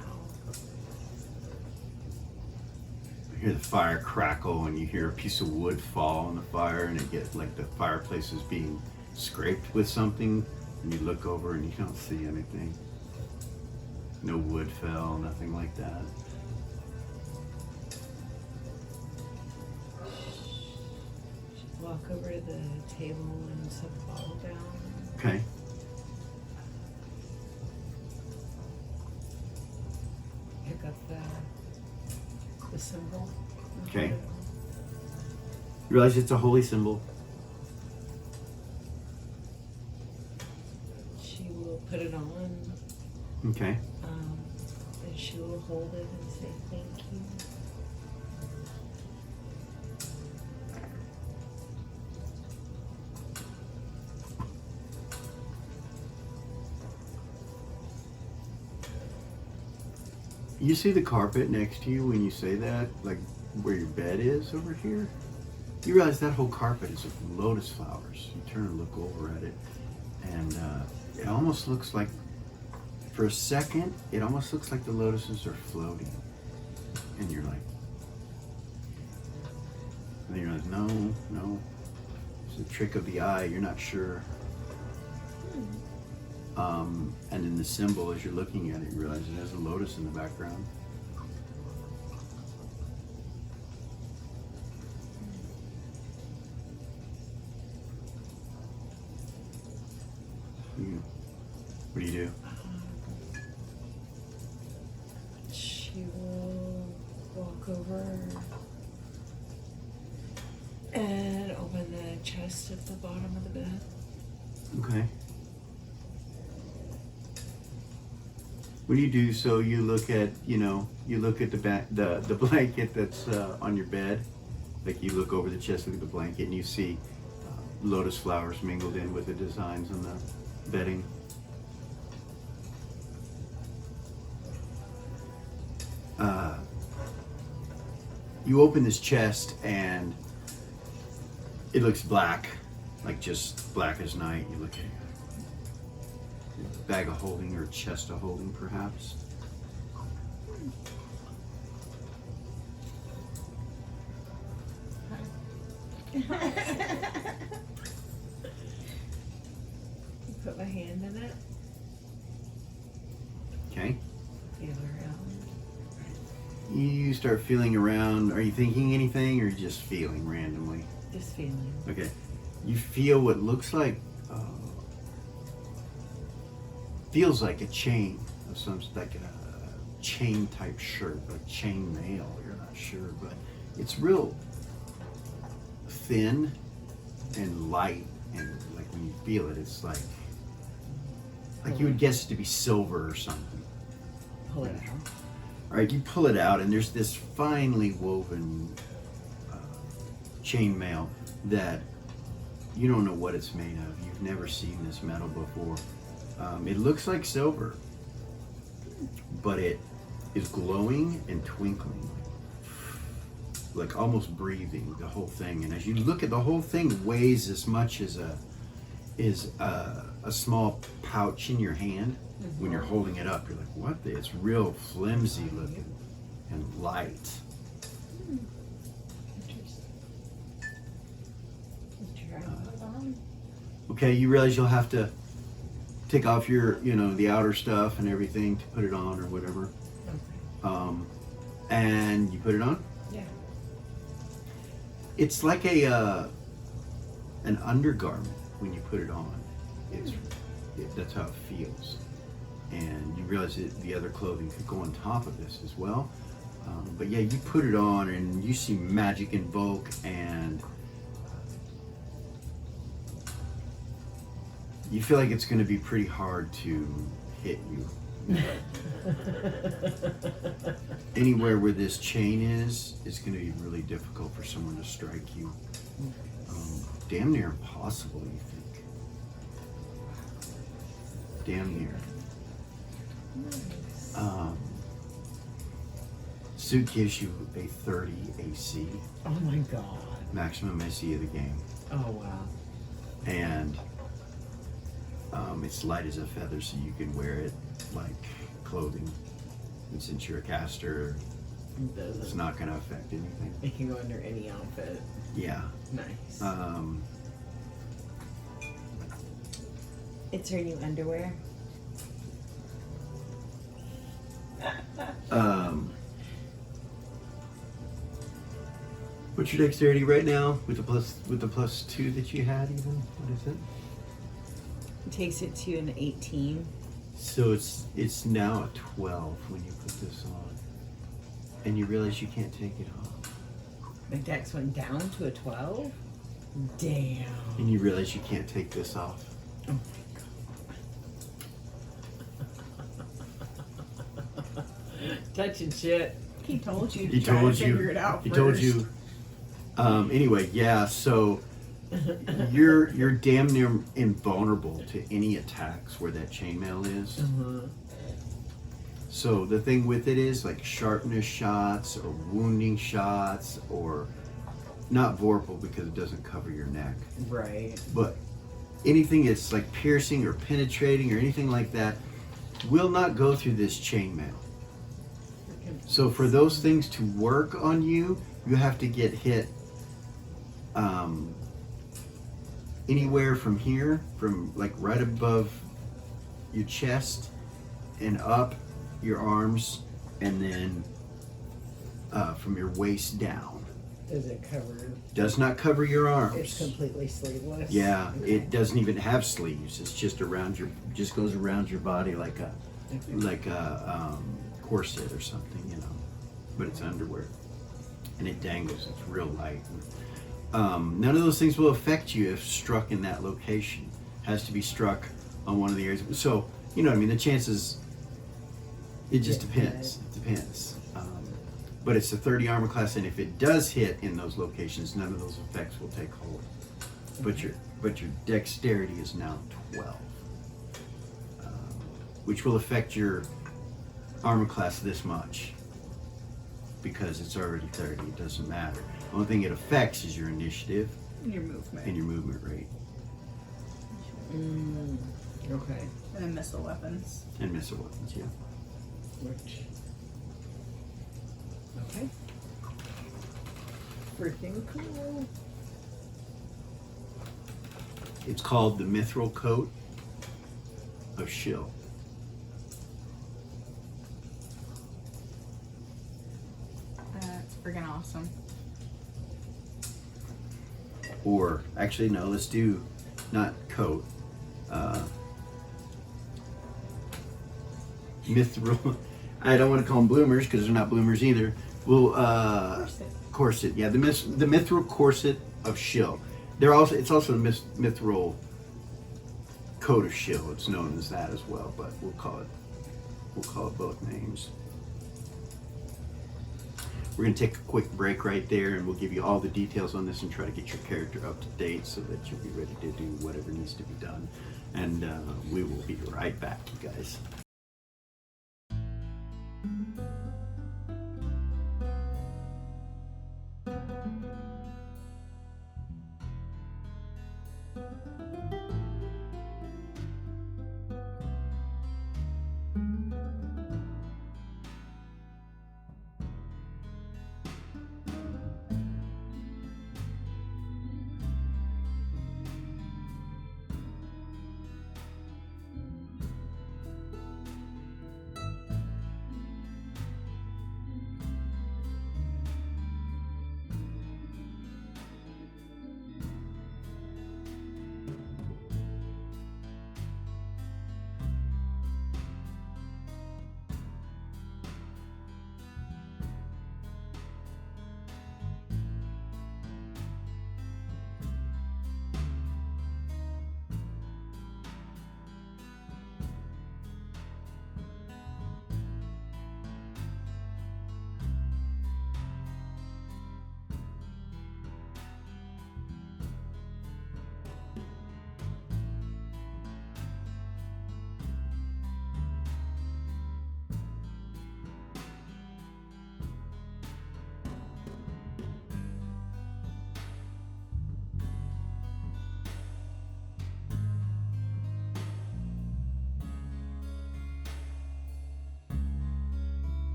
You hear the fire crackle and you hear a piece of wood fall on the fire and it gets like the fireplace is being scraped with something, and you look over and you don't see anything. No wood fell, nothing like that. Walk over to the table and set the bottle down. Okay. Pick up the symbol. and Okay. put it on. You realize it's a holy symbol. She will put it on, Okay. and she will hold it and say thank you. You see the carpet next to you when you say that, like where your bed is over here? You realize that whole carpet is of lotus flowers. You turn and look over at it, and it almost looks like, for a second, it almost looks like the lotuses are floating. And you're like, and then you're like, no, it's a trick of the eye, you're not sure. And then the symbol, as you're looking at it, you realize it has a lotus in the background. What do you do? She will walk over and open the chest at the bottom of the bed. Okay. When you do so, you look at, you look at the blanket that's on your bed. Like you look over the chest, look at the blanket, and you see lotus flowers mingled in with the designs on the bedding. You open this chest and it looks black, like just black as night. You look at it. Bag of holding or chest of holding, perhaps. Put my hand in it. Okay. Feel around. You start feeling around. Are you thinking anything, or are you just feeling randomly? Just feeling. Okay. You feel what looks like, feels like a chain of some, like a chain type shirt, like chain mail. You're not sure, but it's real thin and light, and like when you feel it, it's like you would guess it to be silver or something. Pull it out. All right, you pull it out, and there's this finely woven chain mail that you don't know what it's made of. You've never seen this metal before. It looks like silver, but it is glowing and twinkling, like almost breathing, the whole thing. And as you look at the whole thing, weighs as much as a small pouch in your hand. When you're holding it up, you're like, what? It's real flimsy looking and light. Okay, you realize you'll have to take off your, the outer stuff and everything to put it on or whatever. And you put it on? Yeah. It's like an undergarment when you put it on. That's how it feels. And you realize that the other clothing could go on top of this as well. But yeah, you put it on and you see magic invoke, and you feel like it's going to be pretty hard to hit you. Anywhere where this chain is going to be really difficult for someone to strike you. Damn near impossible, you think. Damn near. Suit gives you a 30 AC. Oh my god. Maximum AC of the game. Oh wow. And it's light as a feather, so you can wear it like clothing. And since you're a caster, it's not going to affect anything. It can go under any outfit. Yeah. Nice. It's her new underwear. What's your dexterity right now with the plus 2 that you had even? What is it? It takes it to an 18. So it's now a 12 when you put this on. And you realize you can't take it off. My dex went down to a 12? Damn. And you realize you can't take this off. Oh my god. Touching shit. He told you to He try told to you. figure it out He first. told you. Anyway, yeah. So you're damn near invulnerable to any attacks where that chainmail is. So the thing with it is like sharpness shots or wounding shots, or not vorpal because it doesn't cover your neck. Right. But anything that's like piercing or penetrating or anything like that will not go through this chainmail. So for those things to work on you, you have to get hit anywhere from here, from like right above your chest and up your arms, and then from your waist down. Is it covered? Does not cover your arms. It's completely sleeveless? Yeah, it doesn't even have sleeves. It's just just goes around your body like a corset or something, but it's underwear, and it dangles. It's real light. None of those things will affect you if struck in that location. Has to be struck on one of the areas. So you know what I mean. The chances. It just depends. It depends. But it's a 30 armor class, and if it does hit in those locations, none of those effects will take hold. But your dexterity is now 12, which will affect your armor class this much, because it's already 30. It doesn't matter. The only thing it affects is your initiative And your movement. and your movement rate Okay. And then missile weapons. and missile weapons. Yeah. Which. Okay. Freaking cool. It's called the Mithril Coat of Shill. That's freaking awesome. Or actually, no. Let's do not coat. Mithril. I don't want to call them bloomers because they're not bloomers either. Well, corset. Yeah, the mithril corset of Shill. It's also the mithril coat of Shill. It's known as that as well, but we'll call it both names. We're going to take a quick break right there, and we'll give you all the details on this and try to get your character up to date so that you'll be ready to do whatever needs to be done. And we will be right back, you guys.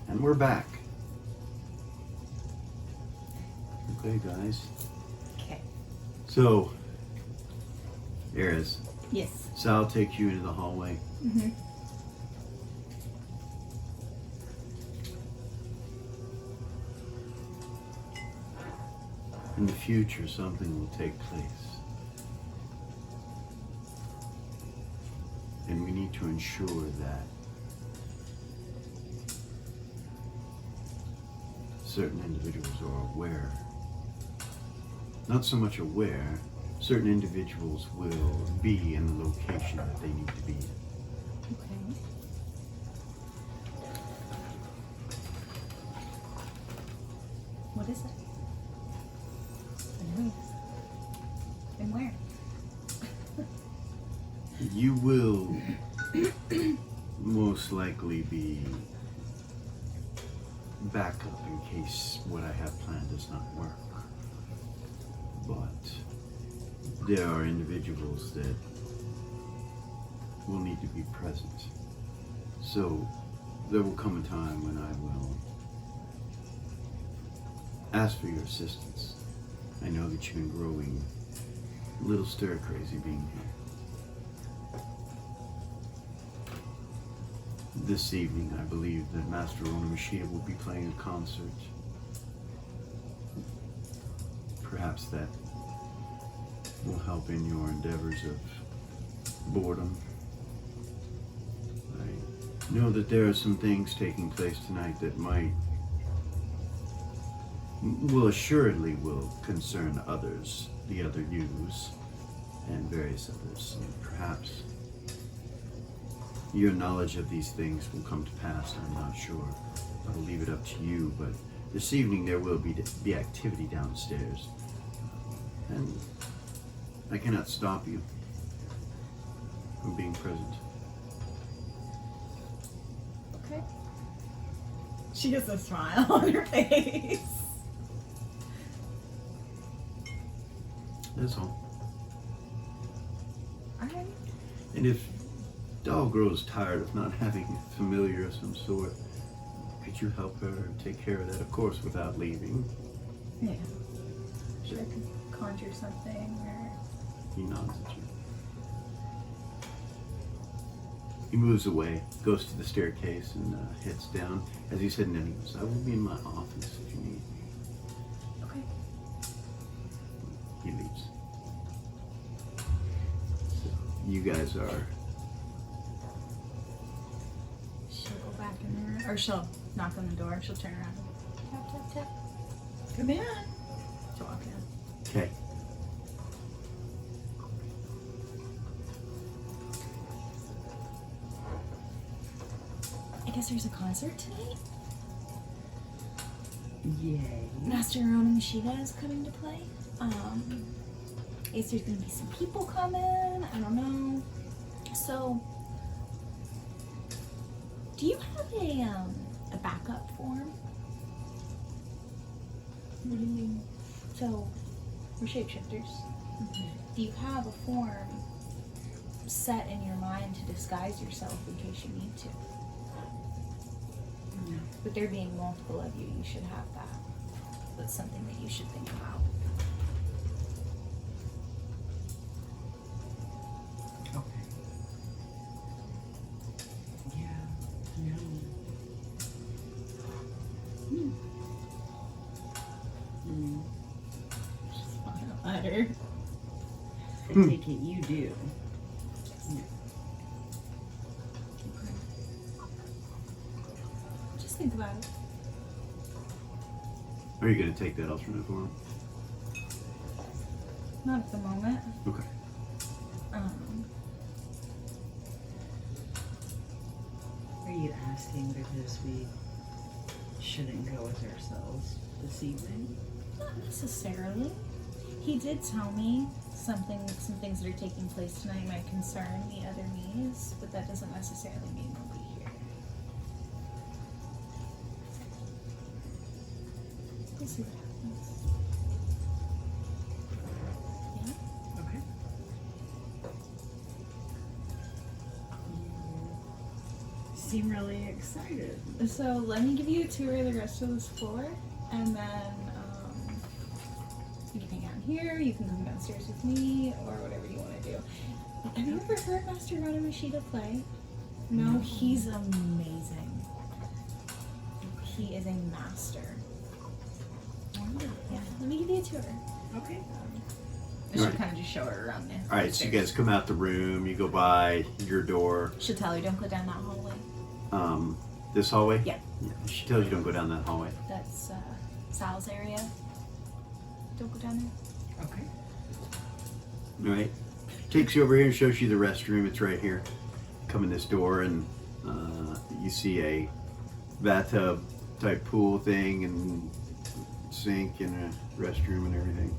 And we're back. Okay, guys. Okay. So, Eris, Yes. Sal takes you into the hallway. Mm-hmm. In the future, something will take place. And we need to ensure that certain individuals are aware. Not so much aware, certain individuals will be in the location that they need to be in. Okay. What is it? And who? And where? You will most likely be backup in case what I have planned does not work. But there are individuals that will need to be present. So there will come a time when I will ask for your assistance. I know that you've been growing a little stir crazy being here. This evening, I believe that Master Onomashita will be playing a concert. Perhaps that will help in your endeavors of boredom. I know that there are some things taking place tonight that will assuredly concern others, the other yous, and various others. And perhaps your knowledge of these things will come to pass. I'm not sure. I'll leave it up to you, but this evening there will be activity downstairs. And I cannot stop you from being present. Okay. She has a smile on her face. That's all. Alright. And if Doll grows tired of not having a familiar of some sort, could you help her take care of that, of course, without leaving? Yeah. Sure, I could conjure something or. He nods at you. He moves away, goes to the staircase, and heads down. As he's heading down, he goes, I will be in my office if you need me. Okay. He leaves. So you guys are... She'll go back in the room, or she'll knock on the door. She'll turn around. Tap tap tap. Come in. She'll walk in. Okay. I guess there's a concert tonight. Yay. Master Onomashita is coming to play. I guess there's gonna be some people coming. I don't know. So, do you have a backup form? What do you mean? So, we're shapeshifters. Do you have a form set in your mind to disguise yourself in case you need to? No. But there being multiple of you, you should have that. That's something that you should think about. Okay. Yeah. No. Smile at her. I take it you do. Just think about it. Are you going to take that alternate form? Not at the moment. Okay. Are you asking because we shouldn't go with ourselves this evening? Not necessarily. He did tell me some things that are taking place tonight might concern the other me's, but that doesn't necessarily mean we'll be here. We'll see what happens. Yeah? Okay. You seem really excited. So let me give you a tour of the rest of this floor, and then you can hang out here, you can come downstairs with me, or whatever you want to do. Have you ever heard Master Onomashita play? No, he's amazing. He is a master. Yeah, let me give you a tour. Okay. I should Alright. kind of just show her around there. All right, so you guys come out the room, you go by your door. Should tell her don't go down that hallway. This hallway? Yeah. She tells you don't go down that hallway. That's Sal's area. Don't go down there. Okay. All right. Takes you over here and shows you the restroom. It's right here. Come in this door and you see a bathtub type pool thing and sink and a restroom and everything.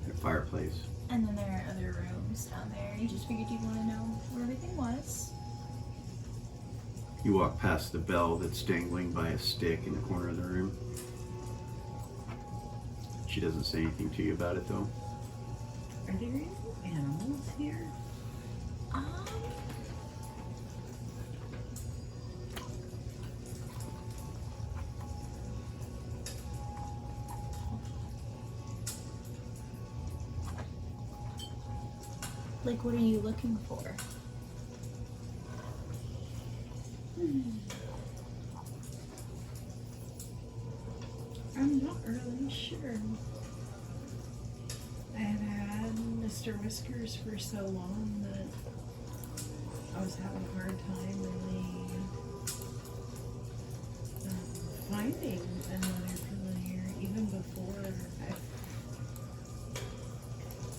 And a fireplace. And then there are other rooms down there. You just figured you'd want to know where everything was. You walk past the bell that's dangling by a stick in the corner of the room. She doesn't say anything to you about it though. Are there any animals here? Um, like, what are you looking for? I'm not really sure. I had had Mr. Whiskers for so long that I was having a hard time really finding another familiar, even before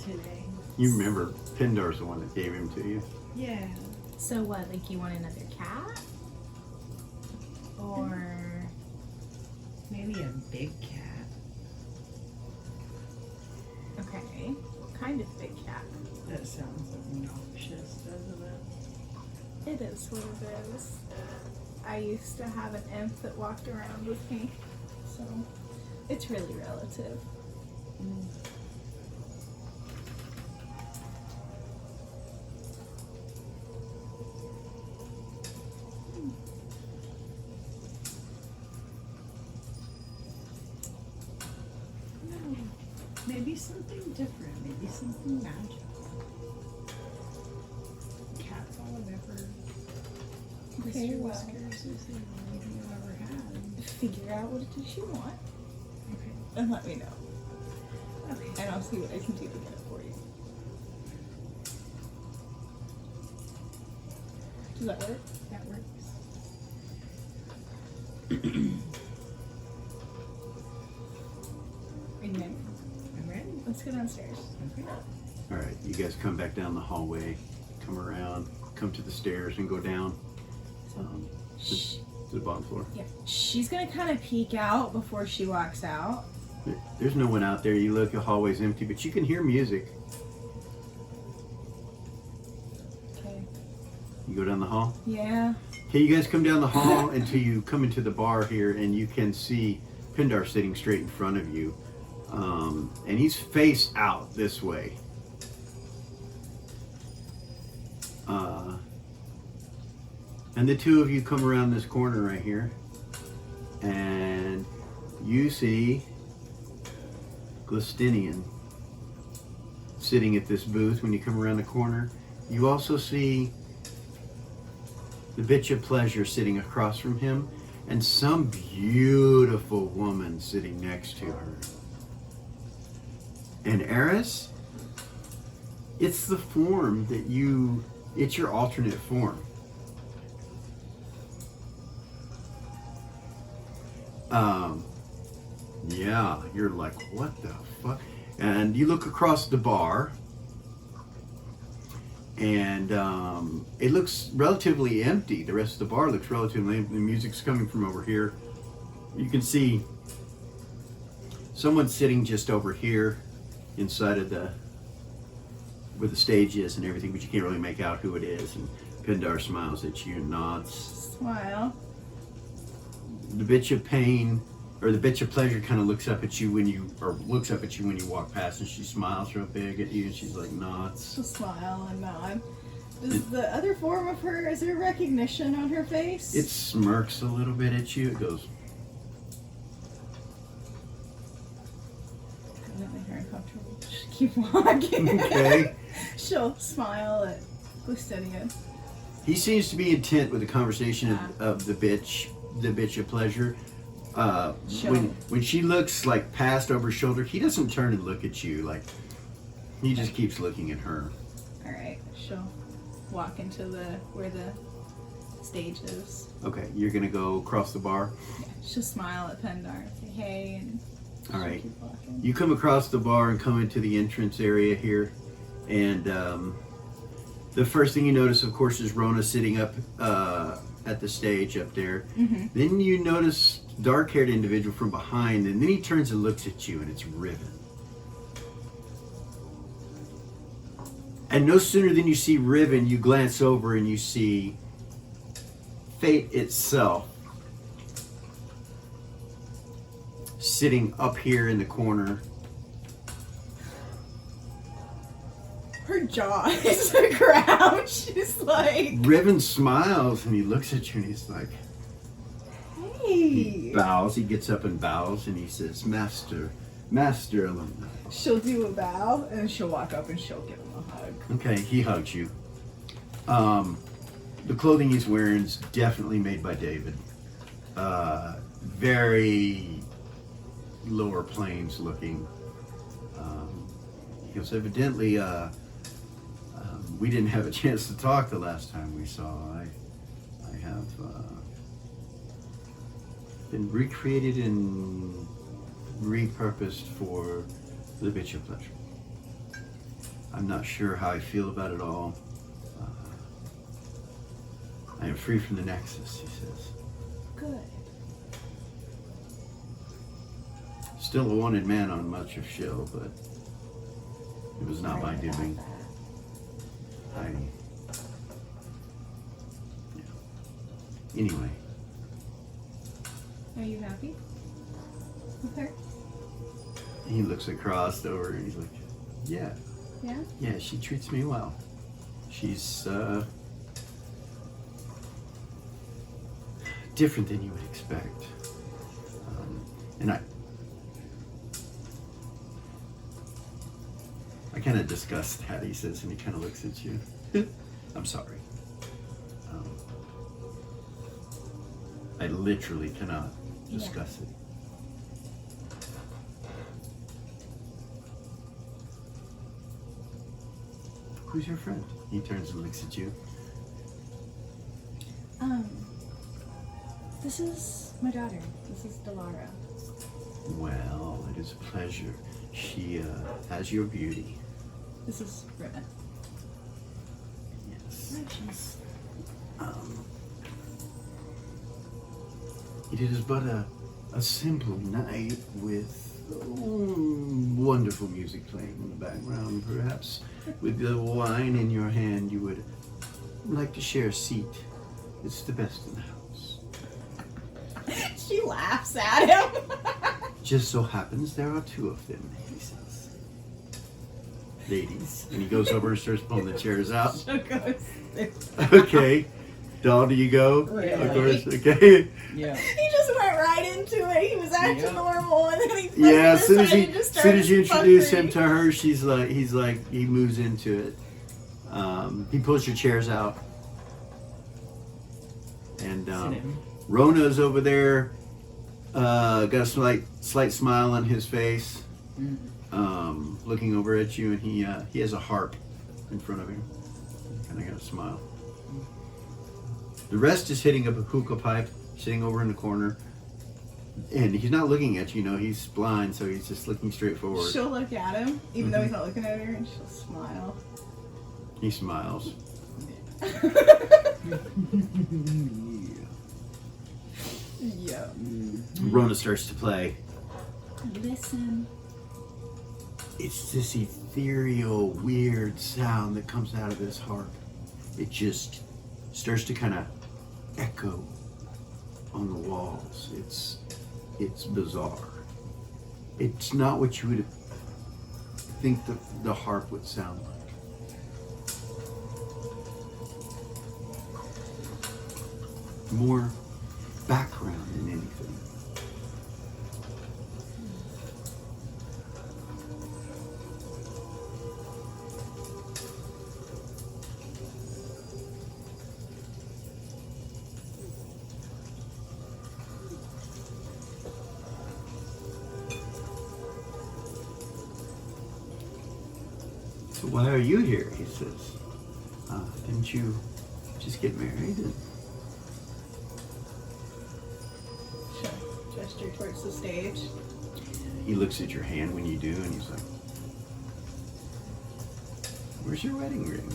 today. You remember Pindar's the one that gave him to you. Yeah. So what, like you want another cat? Or Maybe a big cat. okay, what kind of big cat? That sounds obnoxious, doesn't it? It is what it is. I used to have an imp that walked around with me, so it's really relative. No. Maybe something different. Maybe something magical. Cat's all I've ever. Okay, Mr. well. Whiskers is the only thing I've ever had. Figure out what it is you want Okay. and let me know. Okay. And I'll see what I can do to get it for you. Does that work? That works. Are you ready? I'm ready. Let's go downstairs. Okay. All right, you guys come back down the hallway, come around, come to the stairs and go down Shh. to the bottom floor. Yeah. She's gonna kind of peek out before she walks out. There's no one out there. You look, the hallway's empty, but you can hear music. Okay. You go down the hall. Yeah. Okay, you guys come down the hall until you come into the bar here, and you can see Pindar sitting straight in front of you. And he's face out this way. And the two of you come around this corner right here, and you see Glistinian sitting at this booth when you come around the corner. You also see the bitch of pleasure sitting across from him, and some beautiful woman sitting next to her. And Eris, it's the form that it's your alternate form. Yeah, you're like, what the fuck? And you look across the bar, and it looks relatively empty. The rest of the bar looks relatively empty. The music's coming from over here. You can see someone sitting just over here inside of where the stage is and everything, but you can't really make out who it is. And Pindar smiles at you and nods. Smile. The bitch of pain, or the bitch of pleasure, kind of looks up at you when you walk past, and she smiles real big at you, and she's like nods. She'll smile and nod. Does the other form of her, is there recognition on her face? It smirks a little bit at you. It goes, Doesn't make her uncomfortable. Just keep walking. okay. She'll smile at Glistinian. He seems to be intent with the conversation of the bitch of pleasure. Sure. When she looks like past over her shoulder, he doesn't turn and look at you. Like, he just keeps looking at her. Alright, she'll walk into where the stage is. Okay, you're gonna go across the bar. Yeah, she'll smile at Pendar and say hey, and All she'll right. keep walking. You come across the bar and come into the entrance area here, and the first thing you notice, of course, is Rona sitting up at the stage up there. Mm-hmm. Then you notice dark-haired individual from behind, and then he turns and looks at you, and it's Riven. And no sooner than you see Riven, you glance over and you see Fate itself sitting up here in the corner. jaw is a crouch. It's like, Riven smiles and he looks at you and he's like, he hey. bows, he gets up and bows and he says, Master alumni. She'll do a bow and then she'll walk up and she'll give him a hug. Okay, he hugs you. The clothing he's wearing is definitely made by David. Very lower plains looking. He goes, evidently, we didn't have a chance to talk the last time we saw. I have been recreated and repurposed for the bitch of pleasure. I'm not sure how I feel about it all. I am free from the Nexus, he says. Good. Still a wanted man on much of Shill, but it was not my doing. Anyway. Are you happy with her? He looks across over and he's like, yeah. Yeah? Yeah, she treats me well. She's different than you would expect. And I kind of discuss that, he says, and he kind of looks at you. I'm sorry. I literally cannot discuss it. Who's your friend? He turns and looks at you. This is my daughter. This is Delara. Well, it is a pleasure. She has your beauty. This is Riven. Yes. Righteous. It is but a simple night with wonderful music playing in the background. Perhaps with the wine in your hand, you would like to share a seat. It's the best in the house. She laughs at him. Just so happens there are two of them, he says. Ladies. And he goes over and starts pulling the chairs out. She'll go sit. Okay. Doll, do you go? Really? Of course. Okay. Yeah. He just went right into it. He was acting Yeah. normal, and then he Yeah, as soon as you introduce him puckering. to her, he moves into it. He pulls your chairs out. And Sit in. Rona's over there, got a slight smile on his face, looking over at you, and he has a harp in front of him. Kind of got a smile. The rest is hitting up a hookah pipe, sitting over in the corner, and he's not looking at you. You know, he's blind, so he's just looking straight forward. She'll look at him, even though he's not looking at her, and she'll smile. He smiles. Yeah. Rona starts to play. Listen. It's this ethereal, weird sound that comes out of his harp. It just starts to kind of echo on the walls. It's bizarre. It's not what you would think the harp would sound like. More background than anything. So why are you here? He says. Didn't you just get married? She'll gesture towards the stage. He looks at your hand when you do, and he's like, "Where's your wedding ring?"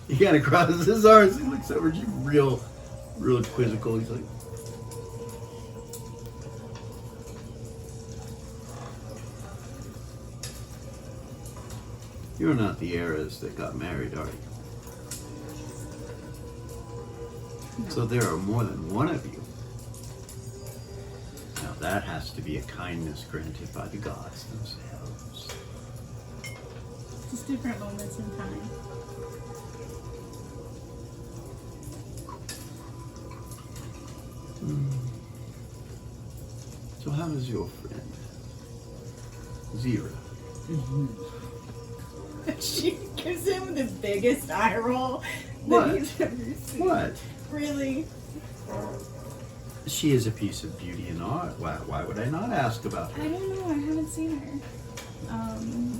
He kind of crosses his arms. He looks over at you, real quizzical. He's like, "You're not the heiress that got married, are you? So there are more than one of you. Now that has to be a kindness granted by the gods themselves. Just different moments in time. So how is your friend? Zira. She gives him the biggest eye roll What? that he's ever seen. What? Really? She is a piece of beauty and art. Why would I not ask about her? I don't know, I haven't seen her.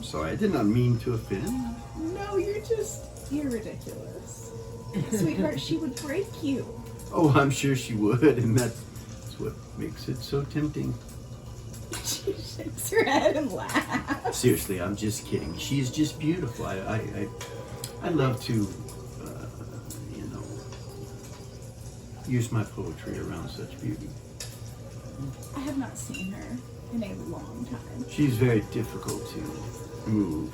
Sorry, I did not mean to offend. No, you're ridiculous. Sweetheart, she would break you. Oh, I'm sure she would, and that's what makes it so tempting. She shakes her head and laughs. Seriously, I'm just kidding. She's just beautiful. I love to, you know, use my poetry around such beauty. I have not seen her in a long time. She's very difficult to move.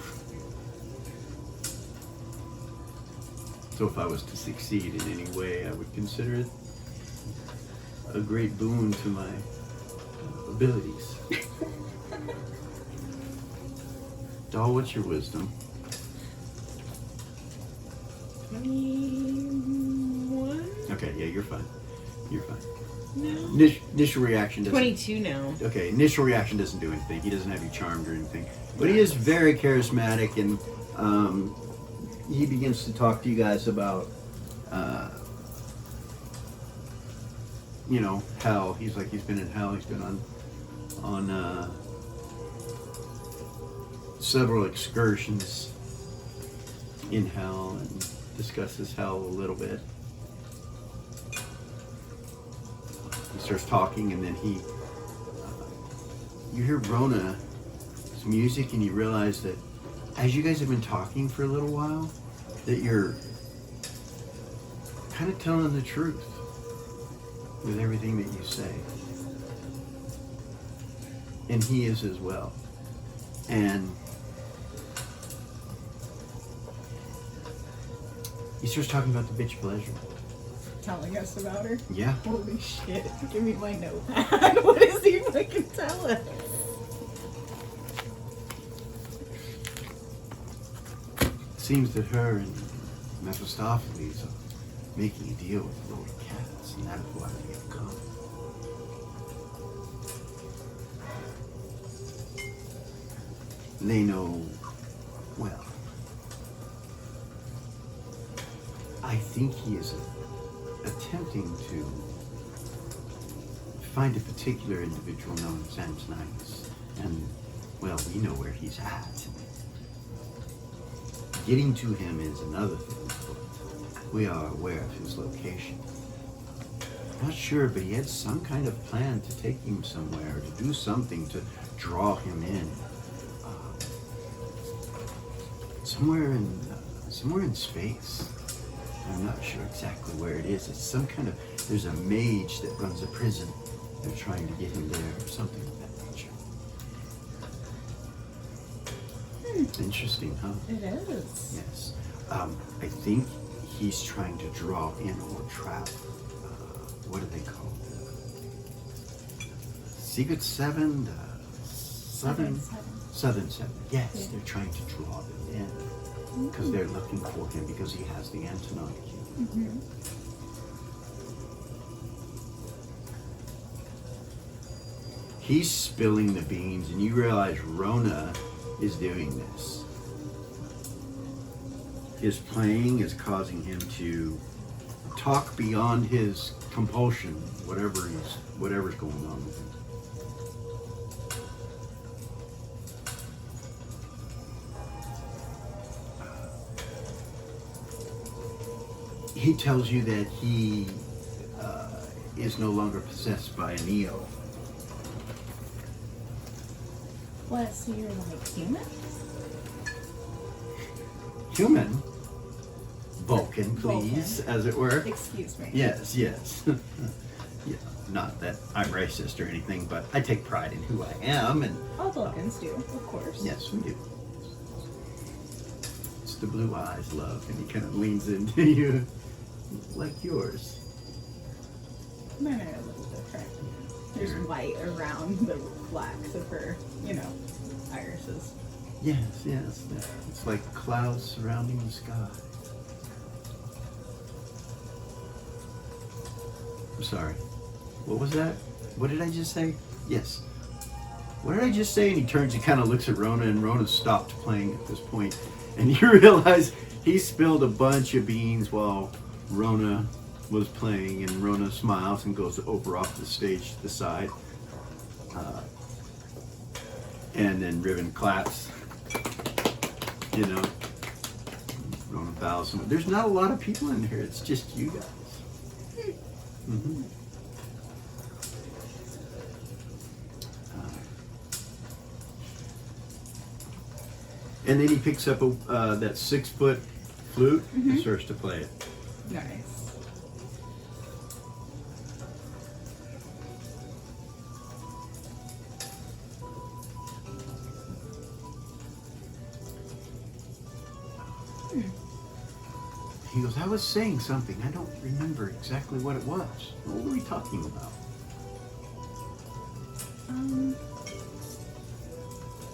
So if I was to succeed in any way, I would consider it a great boon to my abilities. Doll, what's your wisdom? 21? Okay, yeah, you're fine. You're fine. No. Initial reaction doesn't... 22 now. Okay, initial reaction doesn't do anything. He doesn't have you charmed or anything. But he is very charismatic, and he begins to talk to you guys about, you know, hell. He's like, he's been in hell. He's been on several excursions in hell, and discusses hell a little bit. He starts talking, and then you hear Rona's music, and you realize that as you guys have been talking for a little while, that you're kind of telling the truth with everything that you say. And he is as well. And he starts talking about the bitch pleasure. Telling us about her. Yeah. Holy shit. Give me my notepad. What is he fucking tell us? Seems that her and Mephistopheles are making a deal with the Lord of Cats, and that is why they have come. They know, well, I think he is attempting to find a particular individual known as Samsonitis, and, well, we know where he's at. Getting to him is another thing, but we are aware of his location. Not sure, but he had some kind of plan to take him somewhere, to do something to draw him in. Somewhere in space. I'm not sure exactly where it is. It's some kind of, there's a mage that runs a prison. They're trying to get him there, or something of that nature. Interesting, huh? It is. Yes. I think he's trying to draw in or trap, what do they call it? Secret Seven? Southern Seven. Yes, Yeah. they're trying to draw them in. Because they're looking for him because he has the Antonov key. Mm-hmm. He's spilling the beans, and you realize Rona is doing this. His playing is causing him to talk beyond his compulsion, whatever's going on with him. He tells you that he is no longer possessed by a Neo. What, so you're like human? Human? Vulcan, please, as it were. Excuse me. Yes. Yeah, not that I'm racist or anything, but I take pride in who I am, and All Vulcans do, of course. yes, we do. It's the blue eyes, love, and he kind of leans into you like yours. Mine are a little different. There's white around the blacks of her, irises. Yes, yes. It's like clouds surrounding the sky. I'm sorry. What was that? What did I just say? Yes. What did I just say? And he turns and kind of looks at Rona, and Rona stopped playing at this point. And you realize he spilled a bunch of beans while Rona was playing, and Rona smiles and goes over off the stage to the side. And then Ribbon claps. Rona bows. There's not a lot of people in here. It's just you guys. Mm-hmm. And then he picks up that 6-foot flute and starts to play it. Nice. He goes, I was saying something. I don't remember exactly what it was. What were we talking about?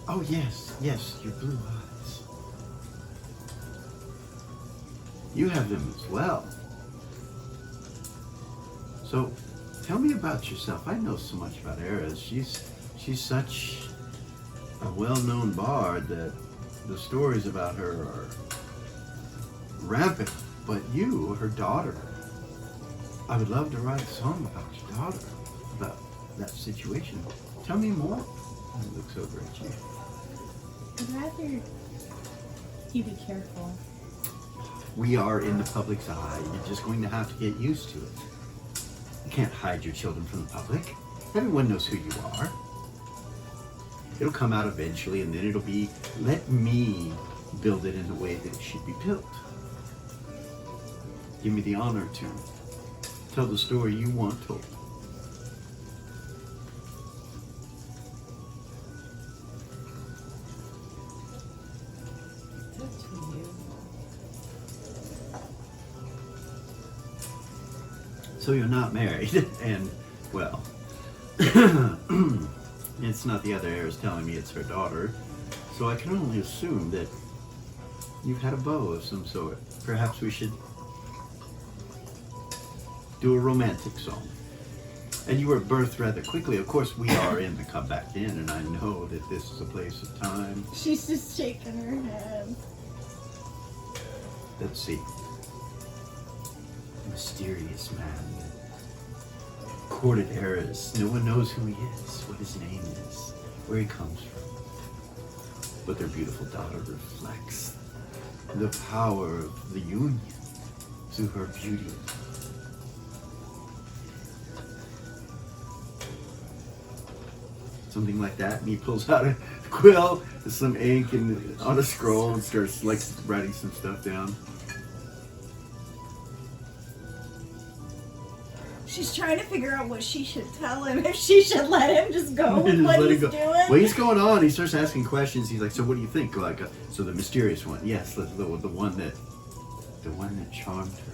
Oh, yes, your blue eyes. You have them as well. So, tell me about yourself. I know so much about Eris. She's such a well-known bard that the stories about her are rampant. But you, her daughter, I would love to write a song about your daughter, about that situation. Tell me more. And he looks over at you. I'd rather you be careful. We are in the public's eye. You're just going to have to get used to it. You can't hide your children from the public. Everyone knows who you are. It'll come out eventually, and then it'll be, let me build it in the way that it should be built. Give me the honor to tell the story you want told. It's up to you. So you're not married, and, well, it's not the other heirs telling me it's her daughter, so I can only assume that you've had a beau of some sort. Perhaps we should do a romantic song. And you were birthed rather quickly. Of course, we are in the Come Back In, and I know that this is a place of time. She's just shaking her head. Let's see. A mysterious man that courted Eris. No one knows who he is, what his name is, where he comes from. But their beautiful daughter reflects the power of the union through her beauty. Something like that, and he pulls out a quill, some ink, and on a scroll, and starts like writing some stuff down. She's trying to figure out what she should tell him, if she should let him just go with Just what let it he's go. doing. Well, he's going on. He starts asking questions. He's like, "So, what do you think?" Like, so the mysterious one, yes, the one that charmed her.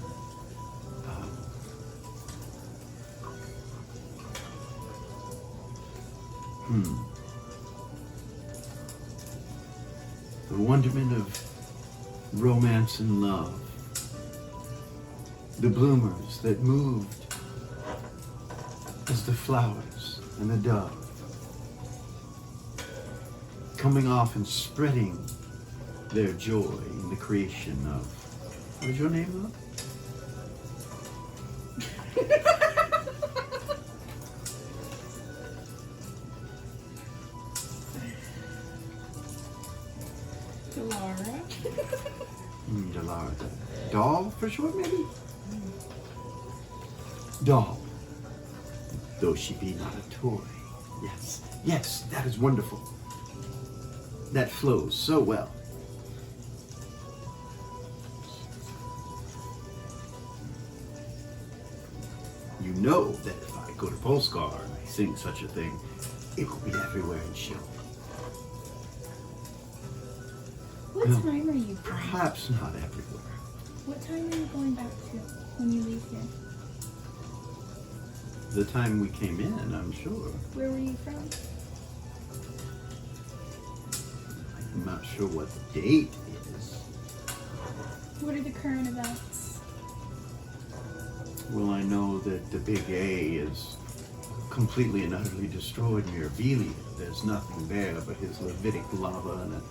The wonderment of romance and love. The bloomers that moved as the flowers and the dove. Coming off and spreading their joy in the creation of... What is your name, love? Delara. Delara. Doll for short, maybe? Doll. Though she be not a toy. Yes, yes, that is wonderful. That flows so well. You know that if I go to Polskar and I sing such a thing, it will be everywhere in show. What No, time are you going? Perhaps not everywhere. What time are you going back to when you leave here? the time we came in, I'm sure. Where were you from? I'm not sure what the date is. What are the current events? Well, I know that the Big A is completely and utterly destroyed Mirabilia. There's nothing there but his Levitic lava and a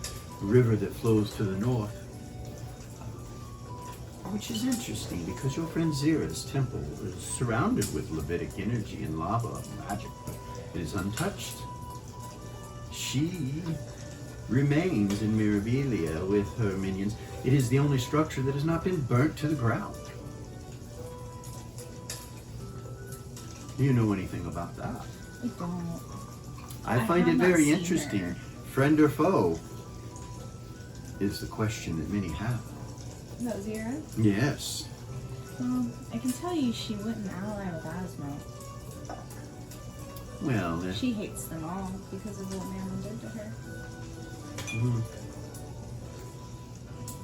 river that flows to the north. Which is interesting because your friend Zira's temple is surrounded with Levitic energy and lava and magic, but it is untouched. She remains in Mirabilia with her minions. It is the only structure that has not been burnt to the ground. Do you know anything about that? I don't. I I find have it not very seen interesting. her. Friend or foe is the question that many have. Is that Zira? Yes. Well, I can tell you she wouldn't ally with Asmo. Well, She hates them all because of what Mammon did to her. mhm.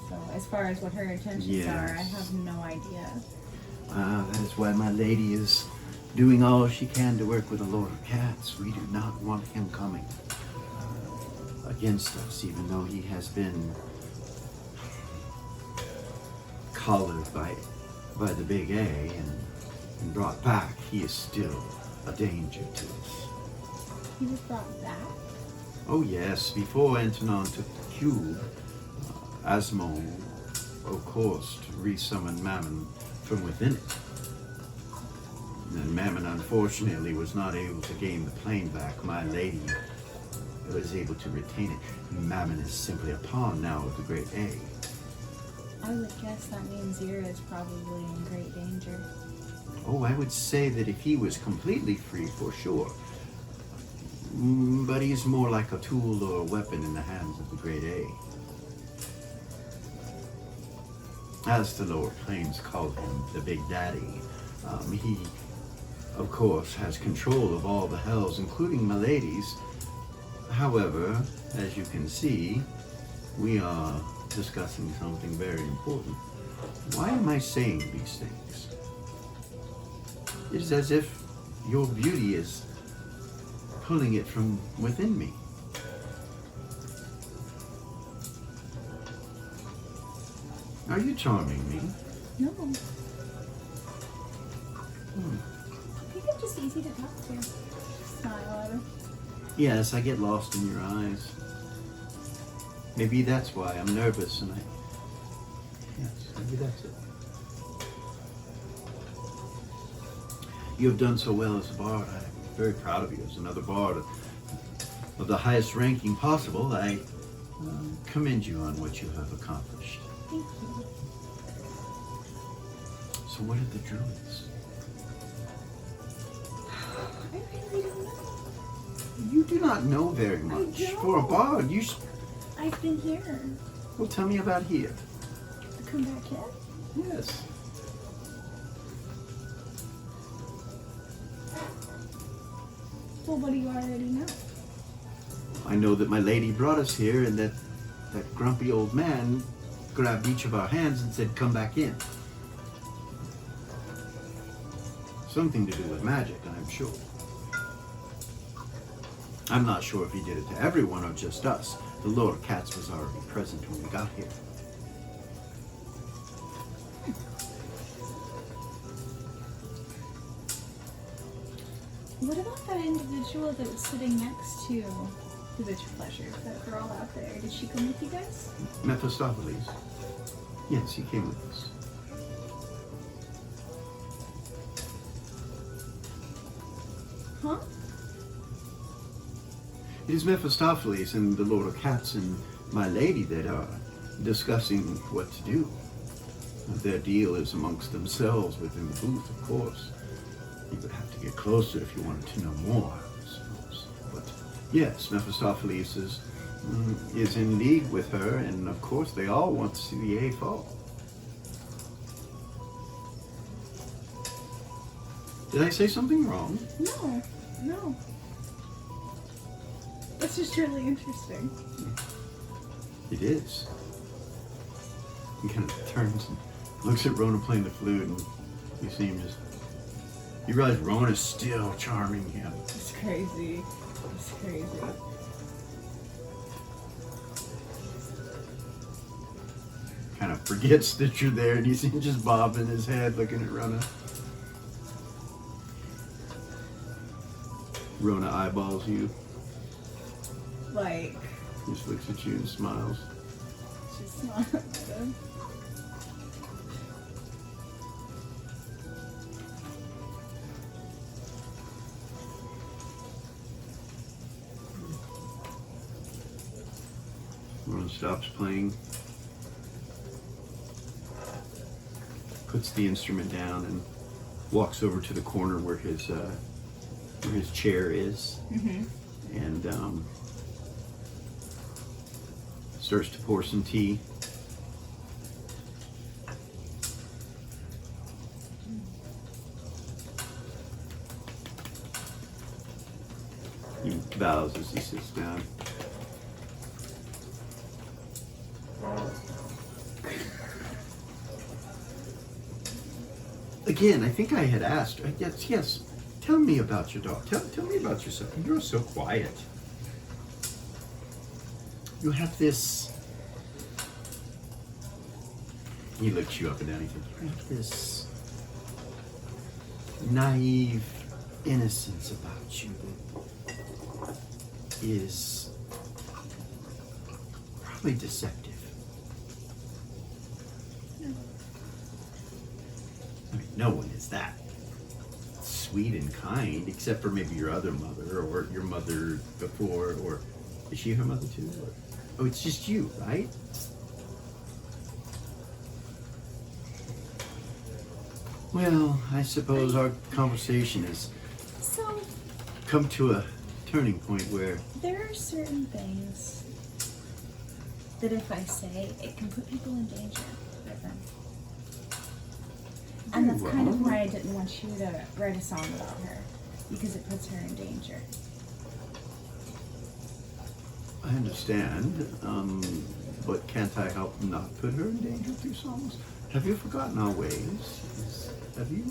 So as far as what her intentions Yes. are, I have no idea. That is why my lady is doing all she can to work with the Lord of Cats. We do not want him coming against us, even though he has been collared by the Big A and brought back. He is still a danger to us. He was brought back? Oh yes, before Antonon took the cube, Asmo, of course, resummoned Mammon from within it. And Mammon, unfortunately, was not able to gain the plane back. My lady was able to retain it. Mammon is simply a pawn now of the Great A. I would guess that means Zira is probably in great danger. Oh, I would say that if he was completely free, for sure. But he's more like a tool or a weapon in the hands of the Great A. As the lower planes call him, the Big Daddy, he, of course, has control of all the hells, including my ladies. However, as you can see, we are discussing something very important. Why am I saying these things? It is as if your beauty is pulling it from within me. Are you charming me? No. I think I'm just easy to talk to. Smile at her. Yes, I get lost in your eyes. Maybe that's why I'm nervous and yes, maybe that's it. You have done so well as a bard. I'm very proud of you as another bard of the highest ranking possible. I commend you on what you have accomplished. Thank you. So what are the druids? I really don't know. You do not know very much. don't. For a bard, you I've been here. well, tell me about here. Come back in? Yes. Well, what do you already know? I know that my lady brought us here and that grumpy old man grabbed each of our hands and said, come back in. Something to do with magic, I'm sure. I'm not sure if he did it to everyone or just us. The Lord of Cats was already present when we got here. What about that individual that was sitting next to the Bitch of Pleasure, that girl out there? Did she come with you guys? Mephistopheles. Yes, he came with us. Huh? It is Mephistopheles and the Lord of Cats and my lady that are discussing what to do. Their deal is amongst themselves within the booth, of course. You would have to get closer if you wanted to know more, I suppose. But yes, Mephistopheles is in league with her, and of course they all want to see the A fall. Did I say something wrong? No, no. It's just really interesting. It is. He kind of turns and looks at Rona playing the flute, and you see him just You realize Rona's still charming him. It's crazy. It's crazy. Kind of forgets that you're there and he's just bobbing his head looking at Rona. Rona eyeballs you, Like, just looks at you and smiles. it's just not good. Rona stops playing, puts the instrument down and walks over to the corner where his chair is, and starts to pour some tea. He bows as he sits down. Again, I think I had asked. Yes. Tell me about your dog. Tell me about yourself. You're so quiet. You have this. He looks you up and down. He says, "You have this naive innocence about you that is probably deceptive." I mean, no one is that sweet and kind, except for maybe your other mother or your mother before, or is she her mother too? Or, oh, it's just you, right? Well, I suppose our conversation has So, come to a turning point where there are certain things that if I say, it can put people in danger with them. And that's kind of why I didn't want you to write a song about her, because it puts her in danger. I understand, but can't I help not put her in danger through songs? Have you forgotten our ways? Have you?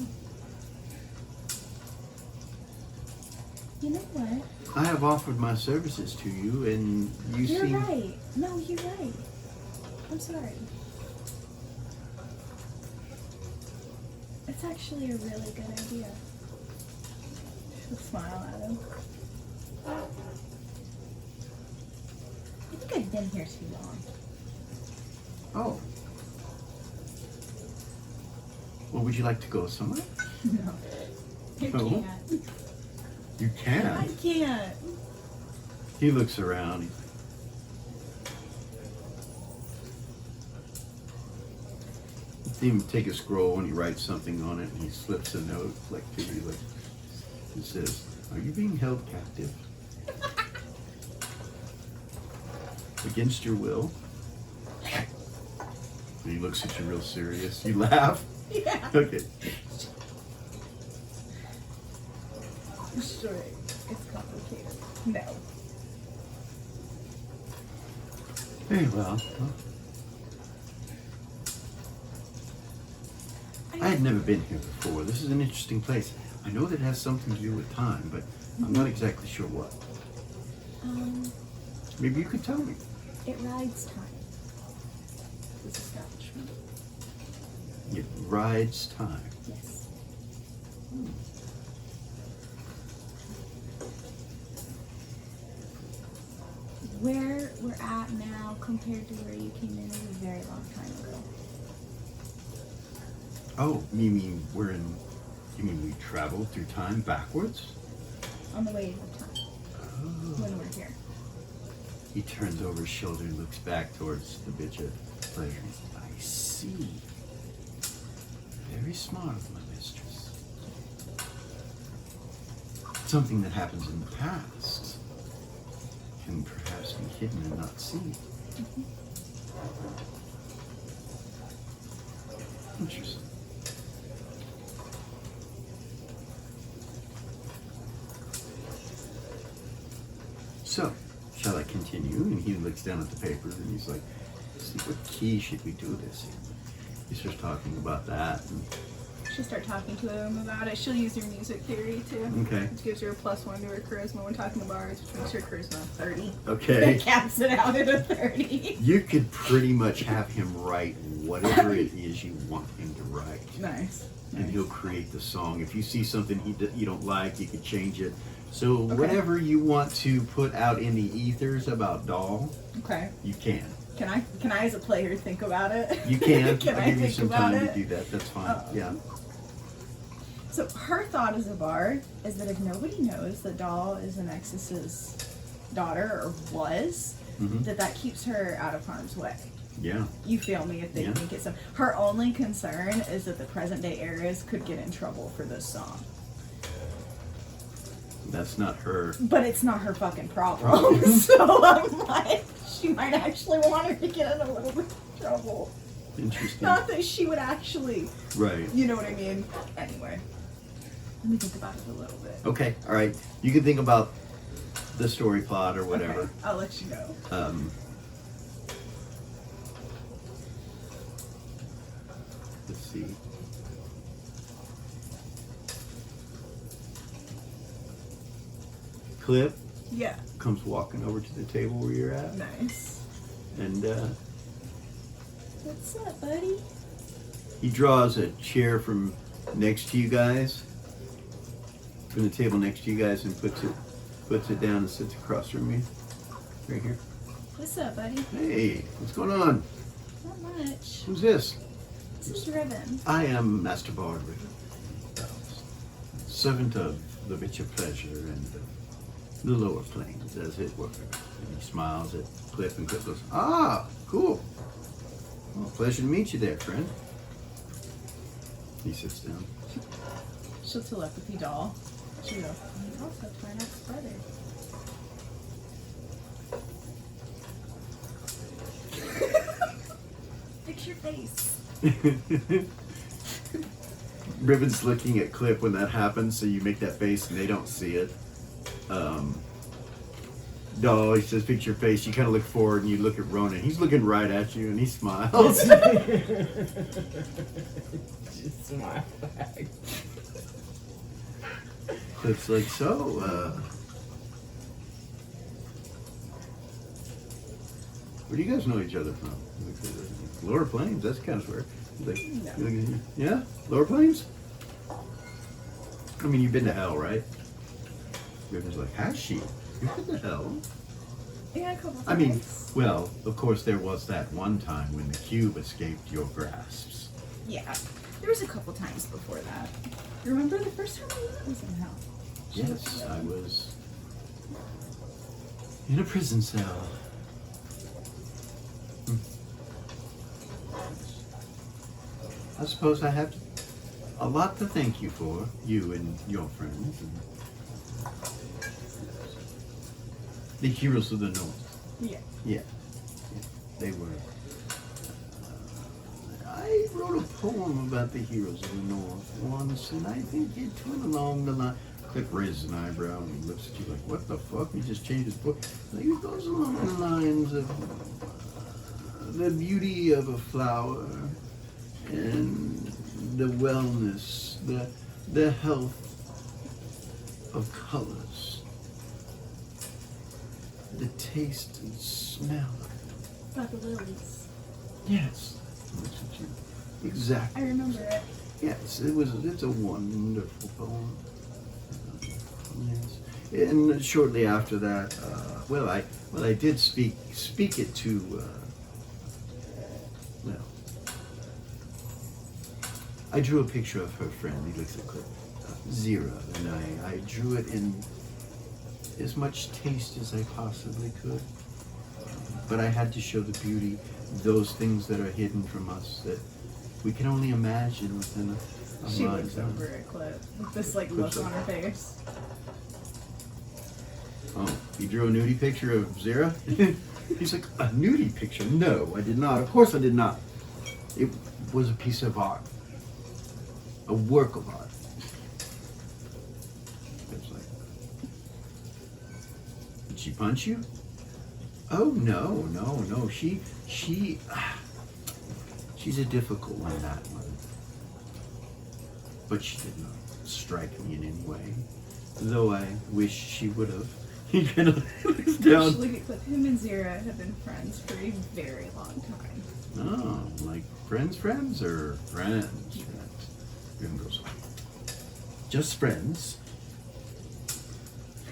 You know what? I have offered my services to you, and You're seem... right. No, you're right. I'm sorry. It's actually a really good idea. She'll smile at him. I think I've been here too long. Oh. Well, would you like to go somewhere? No. I No. can't. You I can. can't. He looks around. He take a scroll and he writes something on it and he slips a note like to you, like it says, "Are you being held captive against your will?" And he looks at you real serious. You laugh. Yeah. Okay. Sure. It's complicated. No. Very well. I had never been here before. This is an interesting place. I know that it has something to do with time, but I'm not exactly sure what. Maybe you could tell me. It rides time. This establishment. It rides time. Yes. Where we're at now compared to where you came in is a very long time ago. Oh, you mean we traveled through time backwards? On the way of time. Oh. When we're here. He turns over his shoulder and looks back towards the bitch of pleasure. I see. Very smart of my mistress. Something that happens in the past can perhaps be hidden and not seen. Interesting. So, shall I continue? And he looks down at the paper and he's like, "See, what key should we do this in?" He starts talking about that, and She'll start talking to him about it. She'll use her music theory too. Okay. Which gives her a +1 to her charisma when talking to bars, which makes her charisma 30. Okay. It caps it out at a 30. You could pretty much have him write whatever it is you want him to write. Nice. And he'll create the song. If you see something you don't like, you can change it. So Okay. whatever you want to put out in the ethers about Doll, Okay. you can. Can I as a player think about it? You can. Can I'll I give you think some about time it? to do that. That's fine. Yeah. So her thought as a bard is that if nobody knows that Doll is Nexus's daughter or was, Mhm. that keeps her out of harm's way. Yeah. You feel me if they Yeah. think it's some. Her only concern is that the present day eras could get in trouble for this song. That's not her. But it's not her fucking problem. So I'm like, she might actually want her to get in a little bit of trouble. Interesting. Not that she would actually, Right. you know what I mean? Anyway, let me think about it a little bit. Okay. All right. You can think about the story plot or whatever. Okay, I'll let you know. Let's see. Clip Yeah, comes walking over to the table where you're at, nice. and What's up, buddy? he draws a chair from next to you guys, from the table next to you guys, and puts it down and sits across from you, right here. What's up, buddy? Hey, what's going on? Not much. Who's this? This is Ribbon. I am Master Bard Ribbon, servant of the richer pleasure and the lower planes, as it were. And he smiles at Cliff, and Cliff goes, "Ah, cool. Well, pleasure to meet you there, friend." He sits down. She'll telepathy Doll. She'll go, I'm also Twinet's brother. Fix your face. Ribbon's looking at Cliff when that happens, so you make that face and they don't see it. Doll, he says, "Fix your face." You kind of look forward and you look at Ronan. He's looking right at you and he smiles. Just smile back. Cliff's like, "So, where do you guys know each other from?" "Lower Plains, that's kind of where." He's like, No. "You look at you. Yeah? Lower Plains? I mean, you've been to hell, right?" Ribbon's like, "Has she? You've been to hell?" Yeah, a couple times. I mean, well, of course there was that one time when the cube escaped your grasps. yeah. There was a couple times before that. You remember the first time I was in hell? She was Yes, really- I was in a prison cell. I suppose I have a lot to thank you for, you and your friends. And the heroes of the North. Yeah. Yeah, they were. I wrote a poem about the heroes of the North once, and I think it went along the line. Cliff raises an eyebrow and he looks at you like, "What the fuck? You just changed his book." Like, it goes along the lines of the beauty of a flower and the wellness, the health of colors, the taste and smell. About the lilies. Yes. Looks at you. Exactly. I remember it. Yes, it's a wonderful poem. Yes. And shortly after that, I did speak it to, I drew a picture of her friend. He looks at Cliff, Zira, and I drew it in as much taste as I possibly could. But I had to show the beauty, those things that are hidden from us that we can only imagine within a She mind's looks over at Cliff with this like look on her face. Oh, you drew a nudie picture of Zira? He's like, "A nudie picture? No, I did not. Of course I did not. It was a piece of art. A work of art." It's like, "Did she punch you?" "Oh, no. She's a difficult one, that one. but she did not strike me in any way, though I wish she would have. He kind of looks down. Look at Clip. Him and Zira have been friends for a very long time. Oh, like friends or friends? Grim goes, just friends.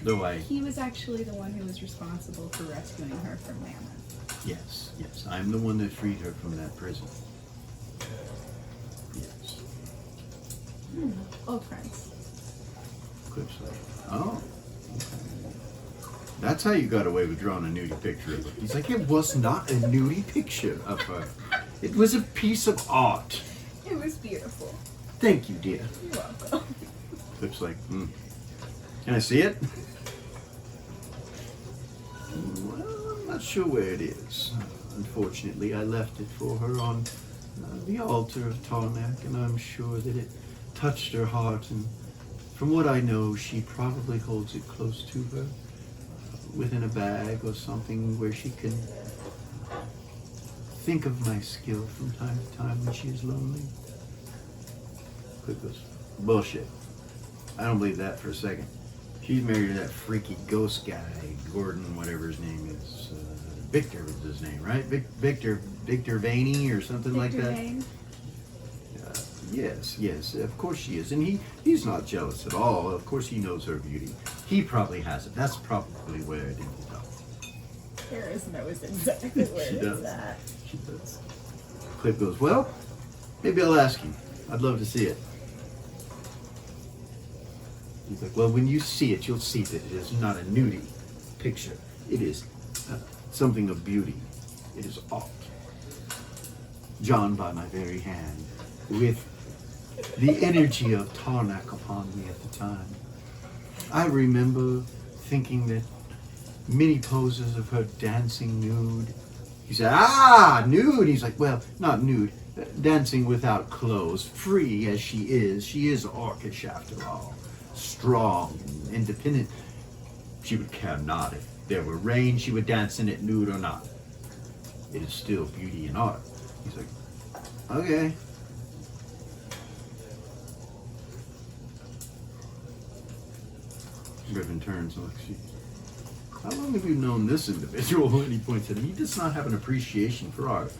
Though He was actually the one who was responsible for rescuing her from Mammoth. yes, I'm the one that freed her from that prison. Yes. Old friends. Clip's like, oh, okay. That's how you got away with drawing a nudie picture of her. He's like, it was not a nudie picture of her. It was a piece of art. It was beautiful. Thank you, dear. You're welcome. Clip's like, can I see it? Well, I'm not sure where it is. Unfortunately, I left it for her on the altar of Tarmac, and I'm sure that it touched her heart. And from what I know, she probably holds it close to her, within a bag or something, where she can think of my skill from time to time when she is lonely. Clip goes, bullshit. I don't believe that for a second. She's married to that freaky ghost guy, Gordon, whatever his name is. Victor was his name, right? Victor Vaney or something like that. Vane. Yes, of course she is. And he's not jealous at all. Of course he knows her beauty. He probably has it. That's probably where it ended up. Paris knows exactly where She it's does. at. She does. Clip goes, well, maybe I'll ask him. I'd love to see it. He's like, well, when you see it, you'll see that it is not a nudie picture. It is something of beauty. It is art. Drawn by my very hand, with the energy of Tarnak upon me at the time. I remember thinking that many poses of her dancing nude. He said, nude. He's like, well, not nude, dancing without clothes, free as she is. She is orcish after all, strong and independent. She would care not if there were rain, she would dance in it nude or not. It is still beauty and art. He's like, okay. Riven turns and looks at you. How long have you known this individual? And he points at him. He does not have an appreciation for art.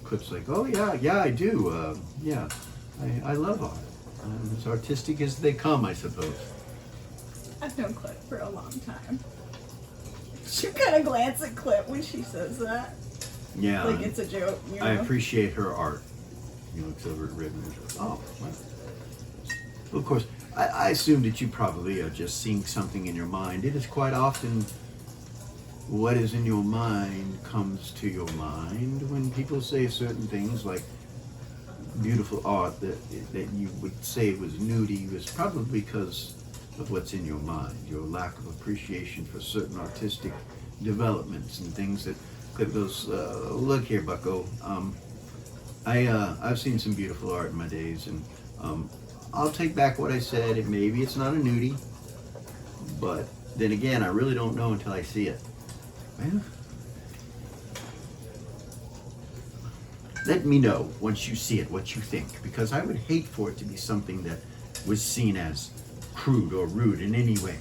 Clip's like, oh yeah, I do. I love art. As artistic as they come, I suppose. I've known Clip for a long time. She kind of glance at Clip when she says that. Yeah. Like it's a joke. You know? I appreciate her art. He looks over at Riven and goes, oh, well. Well, of course, I assume that you probably are just seeing something in your mind. It is quite often what is in your mind comes to your mind when people say certain things like beautiful art that you would say was nudie was probably because of what's in your mind, your lack of appreciation for certain artistic developments and things that could goes, look here, bucko, I've seen some beautiful art in my days, and I'll take back what I said, and maybe it's not a nudie, but then again, I really don't know until I see it. Well, let me know once you see it what you think, because I would hate for it to be something that was seen as crude or rude in any way.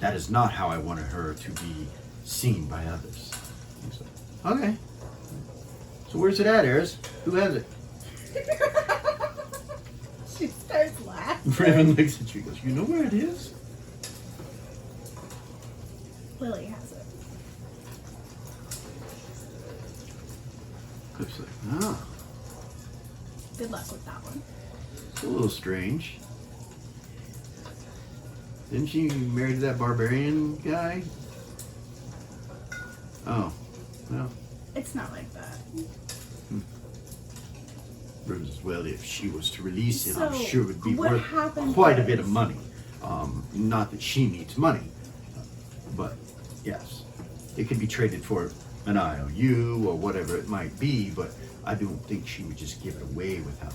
That is not how I wanted her to be seen by others. So, okay. So where's it at, Eris? Who has it? She starts laughing. Raven looks at you and goes, you know where it is? Lily has it. Clip's like, ah, Good luck with that one. it's a little strange. Didn't she marry to that barbarian guy? Oh, well. It's not like that. Rose as well, if she was to release it, I'm So, sure it would be what worth happened quite a bit of was- money. Not that she needs money, but yes, it could be traded for an IOU or whatever it might be, but I don't think she would just give it away without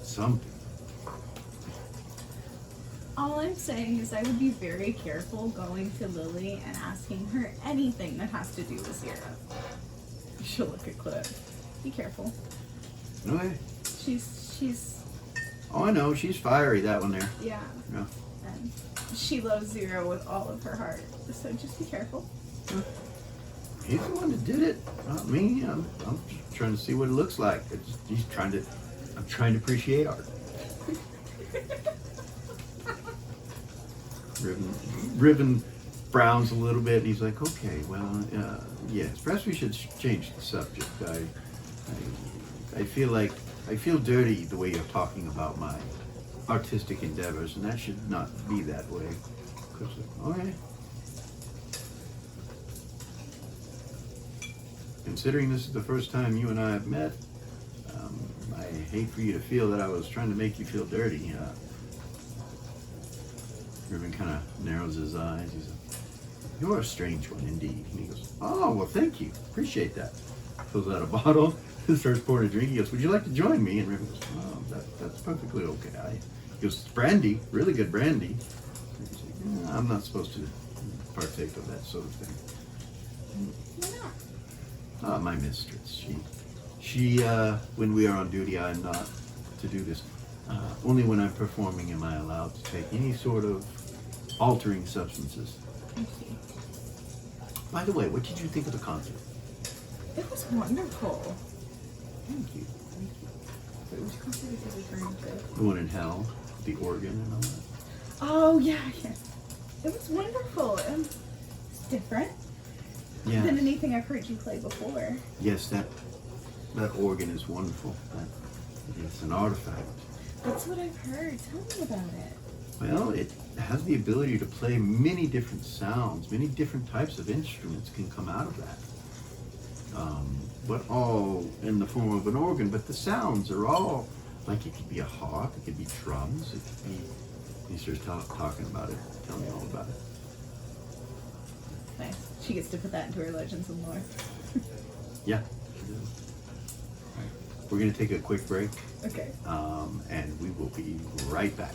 something. All I'm saying is I would be very careful going to Lily and asking her anything that has to do with Zira. She'll look at Clip. Be careful. Okay. She's Oh, I know. She's fiery, that one there. Yeah. Yeah. And she loves Zero with all of her heart. So just be careful. He's the one that did it, not me. I'm just trying to see what it looks like. I'm trying to appreciate art. Riven frowns a little bit, and he's like, okay, well, yes, perhaps we should change the subject. I feel dirty the way you're talking about my artistic endeavors, and that should not be that way. Okay. Considering this is the first time you and I have met, I hate for you to feel that I was trying to make you feel dirty. Riven kind of narrows his eyes. He's like, you're a strange one indeed. And he goes, oh, well, thank you. Appreciate that. Pulls out a bottle, starts pouring a drink. He goes, would you like to join me? And Riven goes, oh, that's perfectly okay. He goes, brandy, really good brandy. And he's like, I'm not supposed to partake of that sort of thing. Why not? My mistress. She, when we are on duty, I'm not to do this. Only when I'm performing am I allowed to take any sort of altering substances. I see. By the way, what did you think of the concert? It was wonderful. Thank you. Wait, which concert is it referring to? The one in hell, the organ and all that. Oh, yeah. It was wonderful. It's different than Yeah. anything I've heard you play before. Yes, that organ is wonderful. It's an artifact. That's what I've heard. Tell me about it. Well, it has the ability to play many different sounds, many different types of instruments can come out of that. But all in the form of an organ, but the sounds are all, like it could be a harp, it could be drums, it could be, he starts talking about it, tell me all about it. Nice. She gets to put that into her legends and lore. Yeah. We're going to take a quick break, Okay. and we will be right back.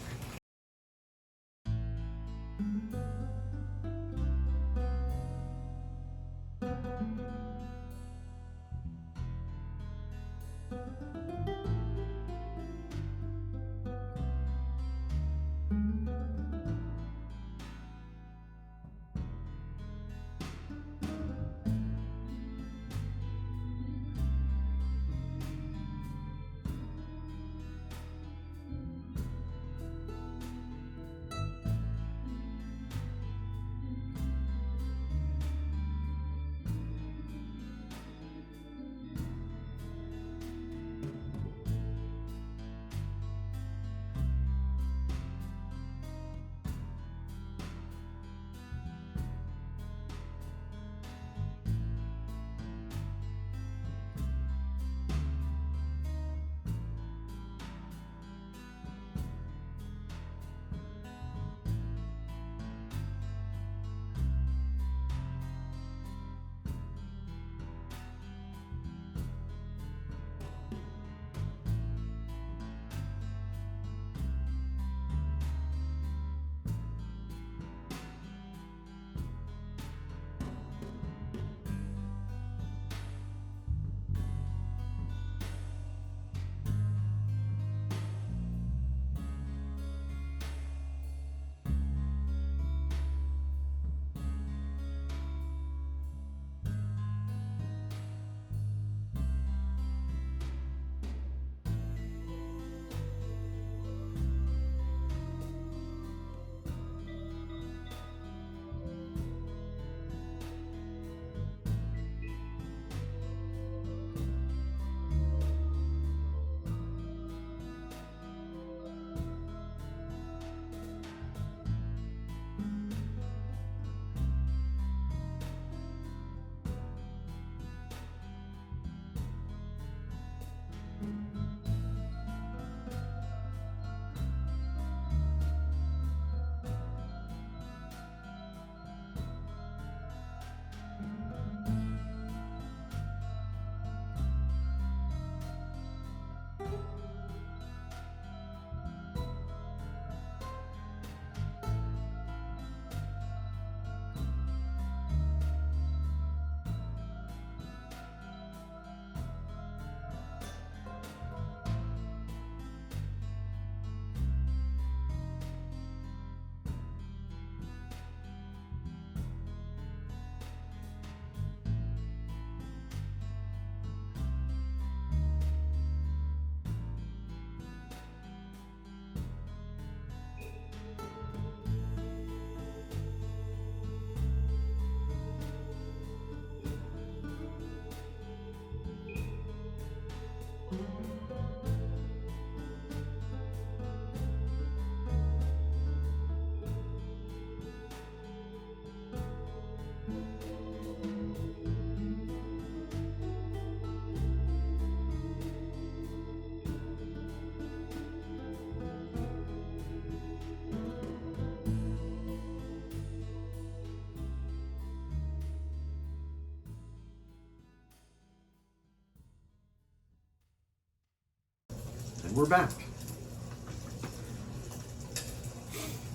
we're back.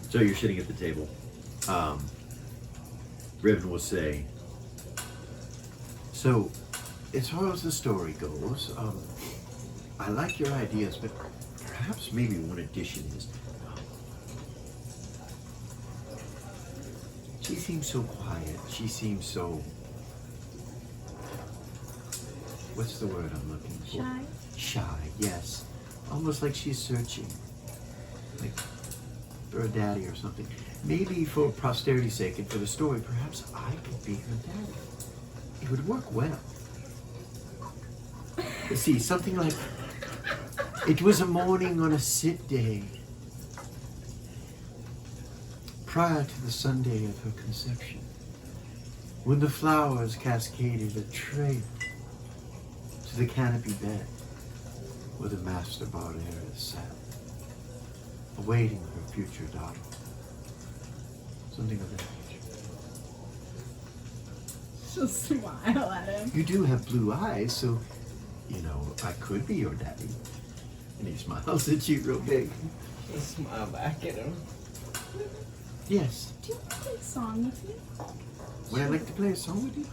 So you're sitting at the table. Riven will say, so as far as the story goes, I like your ideas, but perhaps maybe one addition is, she seems so quiet. She seems so, what's the word I'm looking for? Shy? Shy, yes. Almost like she's searching. Like for a daddy or something. Maybe for posterity's sake and for the story, perhaps I could be her daddy. It would work well. See, something like, it was a morning on a sit day, prior to the Sunday of her conception, when the flowers cascaded a trail to the canopy bed where the master Bardera sat, awaiting her future daughter. Something of that nature. She'll smile at him. You do have blue eyes, so, you know, I could be your daddy. And he smiles at you real big. Just smile back at him. Yes. Do you want to play a song with me? Would I like to play a song with you?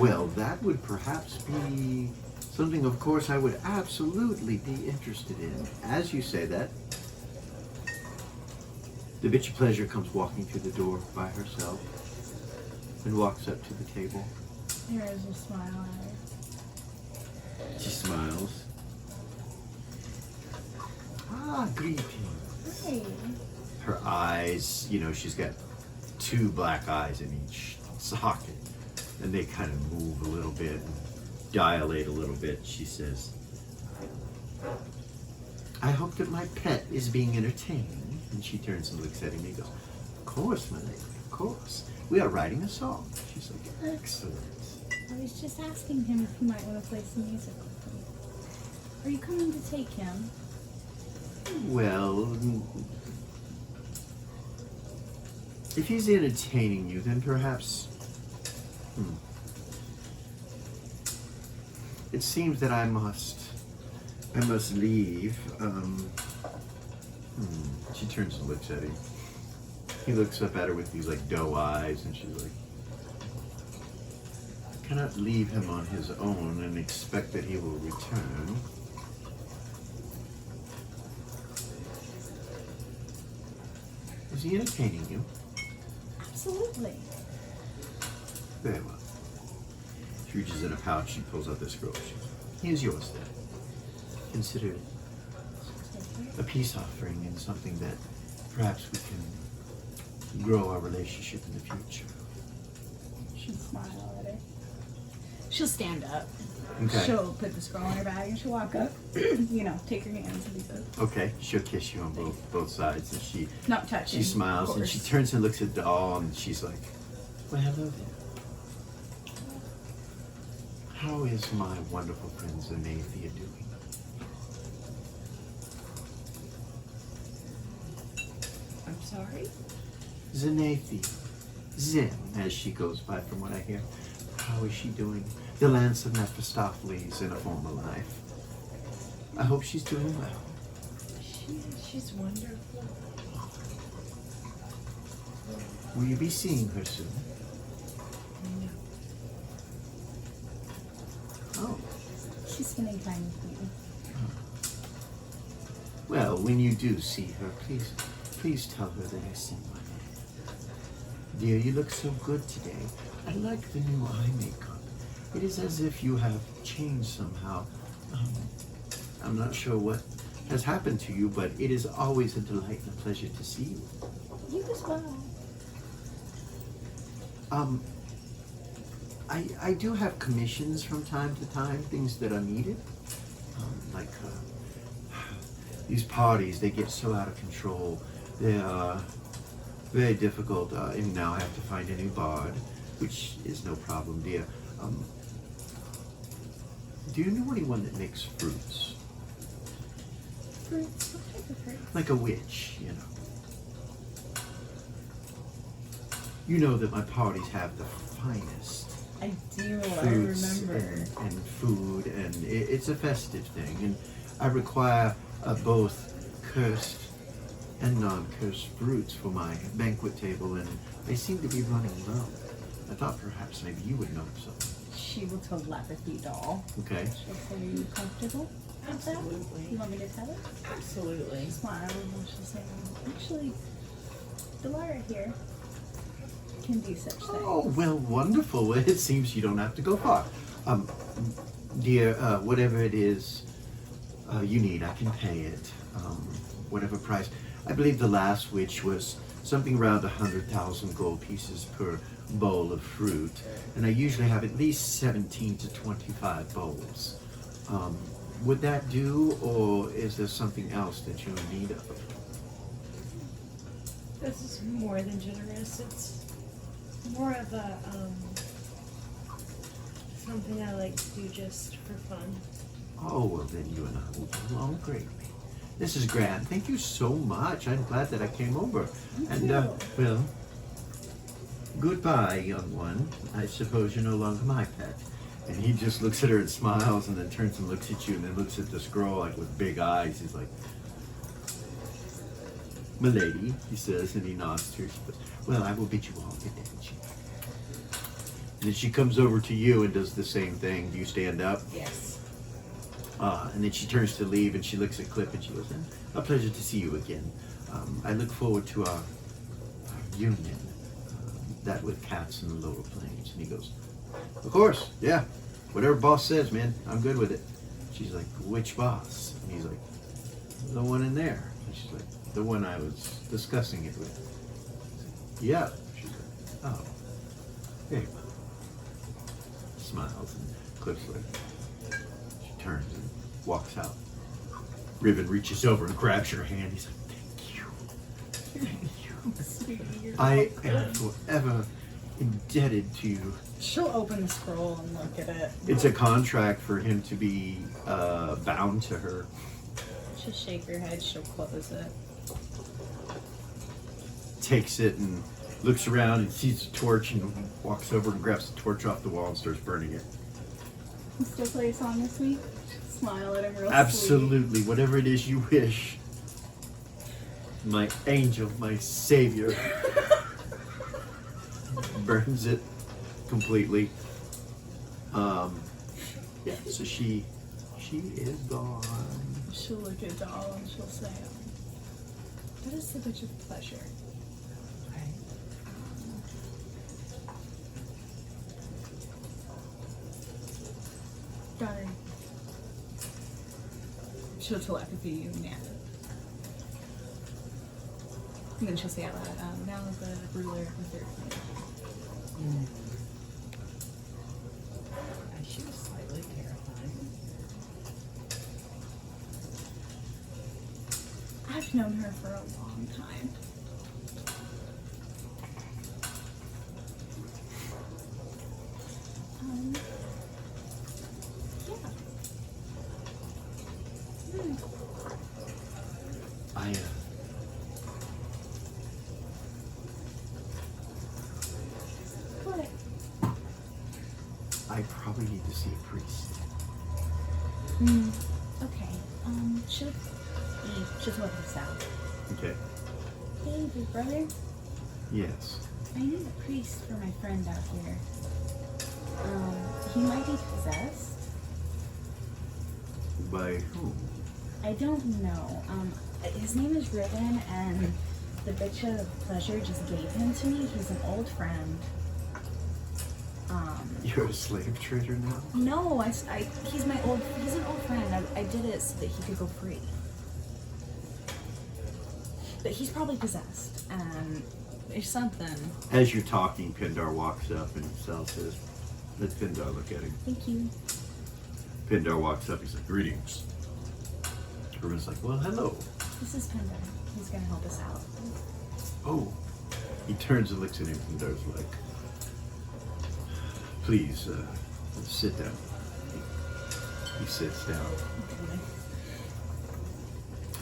Well, that would perhaps be something, of course, I would absolutely be interested in. As you say that, the bitch of pleasure comes walking through the door by herself and walks up to the table. There's a smile at her. She smiles. Ah, greetings. Hey. Her eyes, you know, she's got two black eyes in each socket, and they kind of move a little bit and dilate a little bit. She says, I hope that my pet is being entertained. And she turns and looks at him and goes, of course, my lady, of course. We are writing a song. She's like, excellent. I was just asking him if he might want to play some music with me. Are you coming to take him? Well, if he's entertaining you, then perhaps... It seems that I must leave. She turns and looks at him. He looks up at her with these like doe eyes, and she's like, I cannot leave him on his own and expect that he will return. Is he entertaining you? Absolutely. Very well. She reaches in a pouch, she pulls out this scroll. He is yours then. Consider it a peace offering and something that perhaps we can grow our relationship in the future. She'll smile at her. She'll stand up. Okay. She'll put the scroll in her bag and she'll walk up. You know, take her hands and be good. Okay, she'll kiss you on both sides, and she Not touching. smiles of and she course. turns and looks at the doll and she's like, well, hello there. How is my wonderful friend Zanathia doing? I'm sorry? Zanathia. Zen, as she goes by from what I hear. How is she doing? The lance of Mephistopheles in a former life. I hope she's doing well. She's wonderful. Will you be seeing her soon? No. Oh. She's spending time with you. Well, when you do see her, please tell her that I sent my name. Dear, you look so good today. I like the new eye makeup. It is as if you have changed somehow. I'm not sure what has happened to you, but it is always a delight and a pleasure to see you. You as well. I do have commissions from time to time, things that are needed. Like these parties, they get so out of control. They are very difficult, and now I have to find a new bard, which is no problem, dear. Do you know anyone that makes fruits? Fruits? What type of fruit? Like a witch, you know. You know that my parties have the finest I do. fruits I remember. and food, and it's a festive thing, and I require both cursed and non-cursed fruits for my banquet table, and they seem to be running low. I thought perhaps maybe you would know something. She will telepathy doll. Okay. She'll say, are you comfortable with that? Absolutely. You want me to tell her? Absolutely. Smile and she'll say, actually, Delara here can do such things. Oh, well, wonderful. It seems you don't have to go far. Dear, whatever it is you need, I can pay it. Whatever price. I believe the last witch was something around 100,000 gold pieces per bowl of fruit, and I usually have at least 17 to 25 bowls. Would that do, or is there something else that you're in need of? This is more than generous. It's more of a something I like to do just for fun. Oh, well, then you and I will get along greatly. This is grand. Thank you so much. I'm glad that I came over. And, well, goodbye, young one. I suppose you're no longer my pet. And he just looks at her and smiles, and then turns and looks at you, and then looks at the scroll like with big eyes. He's like, "Milady," he says, and he nods to her. She goes, "Well, I will bid you all good day." And then she comes over to you and does the same thing. Do you stand up? Yes. And then she turns to leave, and she looks at Cliff, and she goes, "A pleasure to see you again. I look forward to our union, that with cats in the lower plains." And he goes, "Of course, yeah. Whatever boss says, man, I'm good with it." She's like, "Which boss?" And he's like, "The one in there." And she's like, "The one I was discussing it with." He's like, "Yeah." She's like, "Oh, hey." Smiles, and Cliff's like, she turns and walks out. Riven reaches over and grabs her hand. He's like, "Thank you. I am forever indebted to you." She'll open the scroll and look at it. It's a contract for him to be bound to her. She'll shake her head, she'll close it. Takes it and looks around and sees the torch and walks over and grabs the torch off the wall and starts burning it. You still play a song this week? Smile at him real Absolutely, whatever it is you wish. My angel, my savior. Burns it completely. Yeah, so she is gone. sweet. She'll look at Doll and she'll say, "What is the Witch of Pleasure?" Daughter. She'll telepathy you now. And then she'll say out loud, "Now is the ruler of the third plane." She was slightly terrifying. I've known her for a long time. Yeah. What? I probably need to see a priest. Okay. She'll tell this out. Okay. Hey, big brother. Yes. I need a priest for my friend out here. He might be possessed. By whom? I don't know. His name is Riven, and the Bitch of Pleasure just gave him to me. He's an old friend. You're a slave trader now? No, he's an old friend. I did it so that he could go free. But he's probably possessed, and there's something. As you're talking, Pindar walks up and Sal says, "Let Pindar look at him." Thank you. Pindar walks up, he's like, "Greetings." Riven's like, "Well, hello." This is Pender. He's gonna help us out. Oh. He turns and looks at him. Pindar's like, "Please, sit down." He sits down. Okay.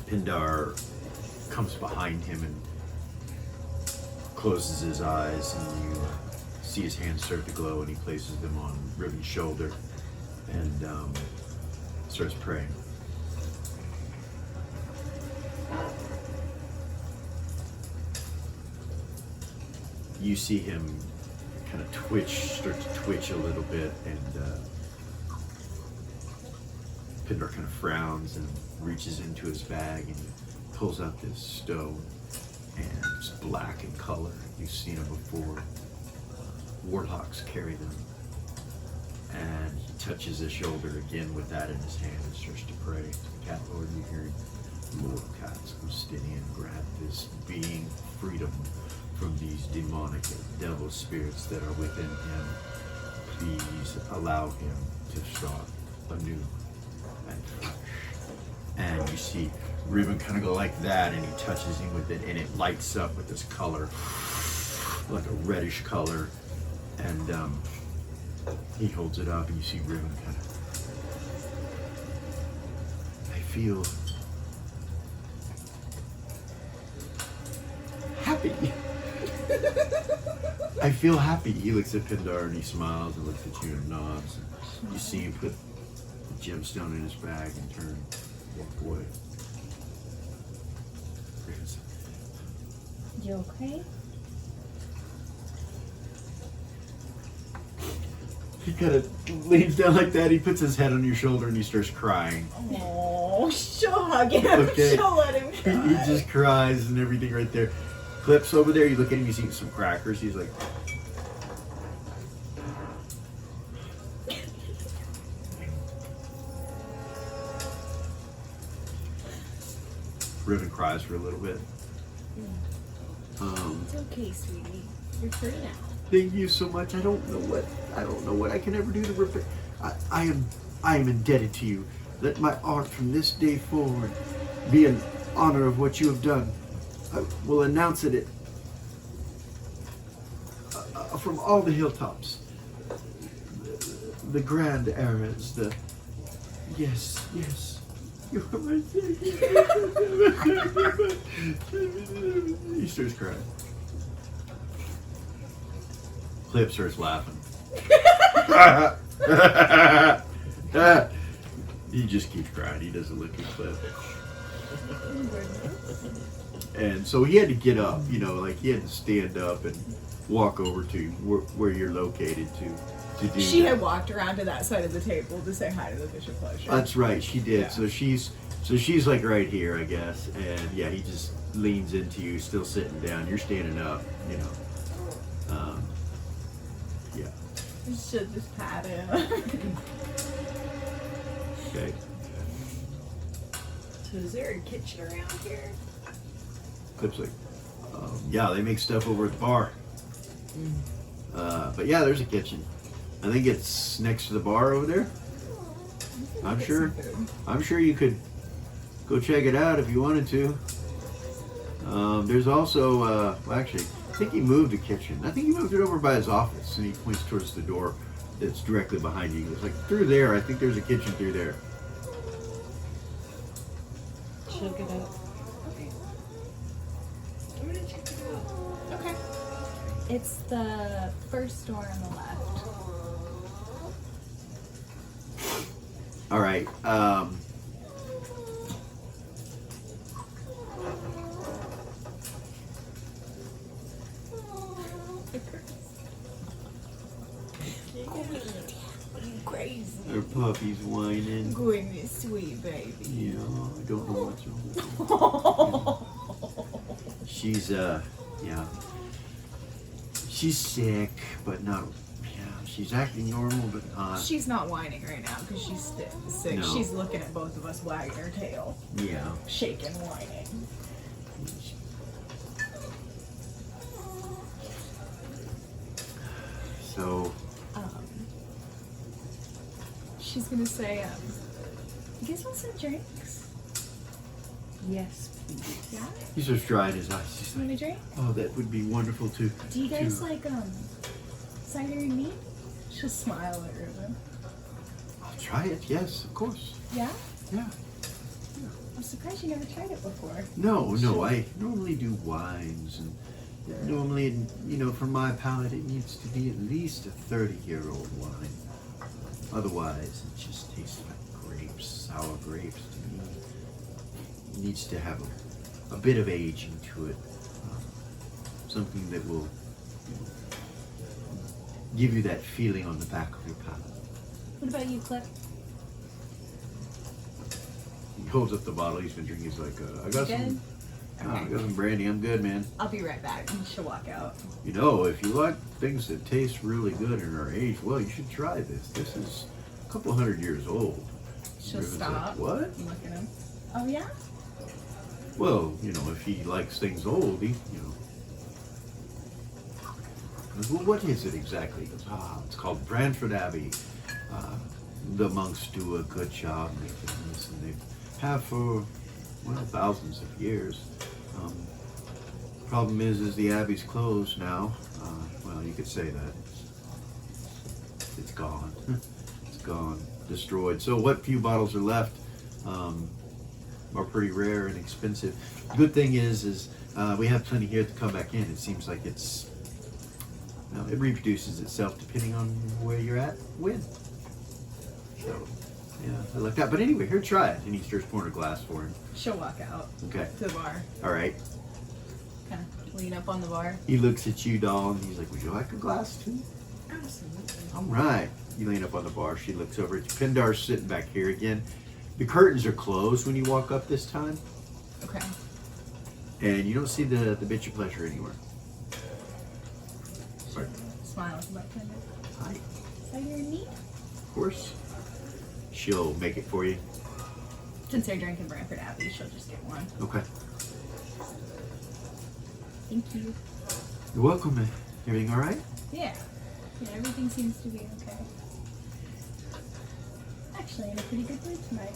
Pindar comes behind him and closes his eyes, and you see his hands start to glow, and he places them on Riven's shoulder and starts praying. you see him kind of start to twitch a little bit, and Pindar kind of frowns and reaches into his bag and pulls out this stone, and it's black in color. You've seen them before. Warlocks carry them. And he touches his shoulder again with that in his hand and starts to pray to the Cat Lord. You hear Lord Cats Justinian grant this being freedom from these demonic devil spirits that are within him. Please allow him to start anew and fresh. And you see Ribbon kind of go like that, and he touches him with it, and it lights up with this color, like a reddish color. And he holds it up, and you see Ribbon kind of, I feel happy. I feel happy. He looks at Pindar and he smiles and looks at you and nods. And you see him put the gemstone in his bag and turn, walk away. You okay? He kind of leans down like that. He puts his head on your shoulder and he starts crying. Oh, she'll hug him. Okay. She'll let him cry. He just cries and everything right there. Clips over there. You look at him. He's eating some crackers. He's like, Ribbon cries for a little bit. It's okay, sweetie. You're free now. Thank you so much. I don't know what I can ever do to repay. I am indebted to you. Let my art from this day forward be in honor of what you have done. I will announce it from all the hilltops. The grand eras, yes. You are my savior. He starts crying. Clip starts laughing. He just keeps crying. He doesn't look at Clip. And so he had to get up, like he had to stand up and walk over to where you're located to do She that. had walked around to that side of the table to say hi to the Bishop Pleasure. That's right, she did. Yeah. So she's like right here, I guess. And yeah, he just leans into you, still sitting down. You're standing up, yeah. You should just pat him. Okay. So is there a kitchen around here? Clip's like, yeah, they make stuff over at the bar. But yeah, there's a kitchen. I think it's next to the bar over there. I'm sure you could go check it out if you wanted to. There's also, well, actually, I think he moved the kitchen. I think he moved it over by his office, and he points towards the door that's directly behind you. He goes like, through there. I think there's a kitchen through there. Check it out. Okay. I'm gonna check it out. Okay. It's the first door on the left. All right. Crazy. Her puppy's whining. Goodness, sweet baby. Yeah, I don't know what's wrong. She's yeah. She's sick, but not. Yeah, she's acting normal, but not. She's not whining right now because she's sick. No. She's looking at both of us, wagging her tail, Yeah. shaking, whining. So She's gonna say, you guys want some drinks? Yes, please. Yeah? he starts drying his eyes. She's You want like, a drink? "Oh, that would be wonderful too." Do you guys like, cider and meat? She'll smile at Ruben. I'll try it. Yes, of course. Yeah? Yeah. I'm surprised you never tried it before. No. I normally do wines, and normally, for my palate, it needs to be at least a 30-year-old wine. Otherwise, it just tastes like grapes, sour grapes to me. It needs to have a bit of aging to it. Something that will give you that feeling on the back of your palate. What about you, Clip? He holds up the bottle he's been drinking. He's like, I got some. I got some brandy. I'm good, man. I'll be right back. And she'll walk out. You know, if you like things that taste really good and are aged well, you should try this. This is a couple hundred years old. She'll Riven's stop. like, what? And look at him. Oh yeah. Well, you know, if he likes things old, he, you know. I goes, well, what is it exactly? He goes, it's called Brantford Abbey. The monks do a good job making this, and they have for, well, thousands of years. Problem is the abbey's closed now. Well, you could say that. It's gone. It's gone. Destroyed. So what few bottles are left are pretty rare and expensive. The good thing is we have plenty here to come back in. It seems like it's, well, it reproduces itself depending on where you're at, when. So, yeah, I like that. But anyway, here, try it. And he starts pouring a glass for him. She'll walk out Okay. to the bar. All right. Kind of lean up on the bar. He looks at you, doll, and he's like, would you like a glass too? Absolutely. All right. You lean up on the bar. She looks over at you. Pindar's sitting back here again. The curtains are closed when you walk up this time. Okay. And you don't see the bitch of pleasure anywhere. Right. Smile at the bartender. Hi. So you're neat? Of course. She'll make it for you. Since they're drinking Brantford Abbey, she'll just get one. Okay. Thank you. You're welcome. Everything all right? Yeah. Yeah, everything seems to be okay. Actually, in a pretty good mood tonight.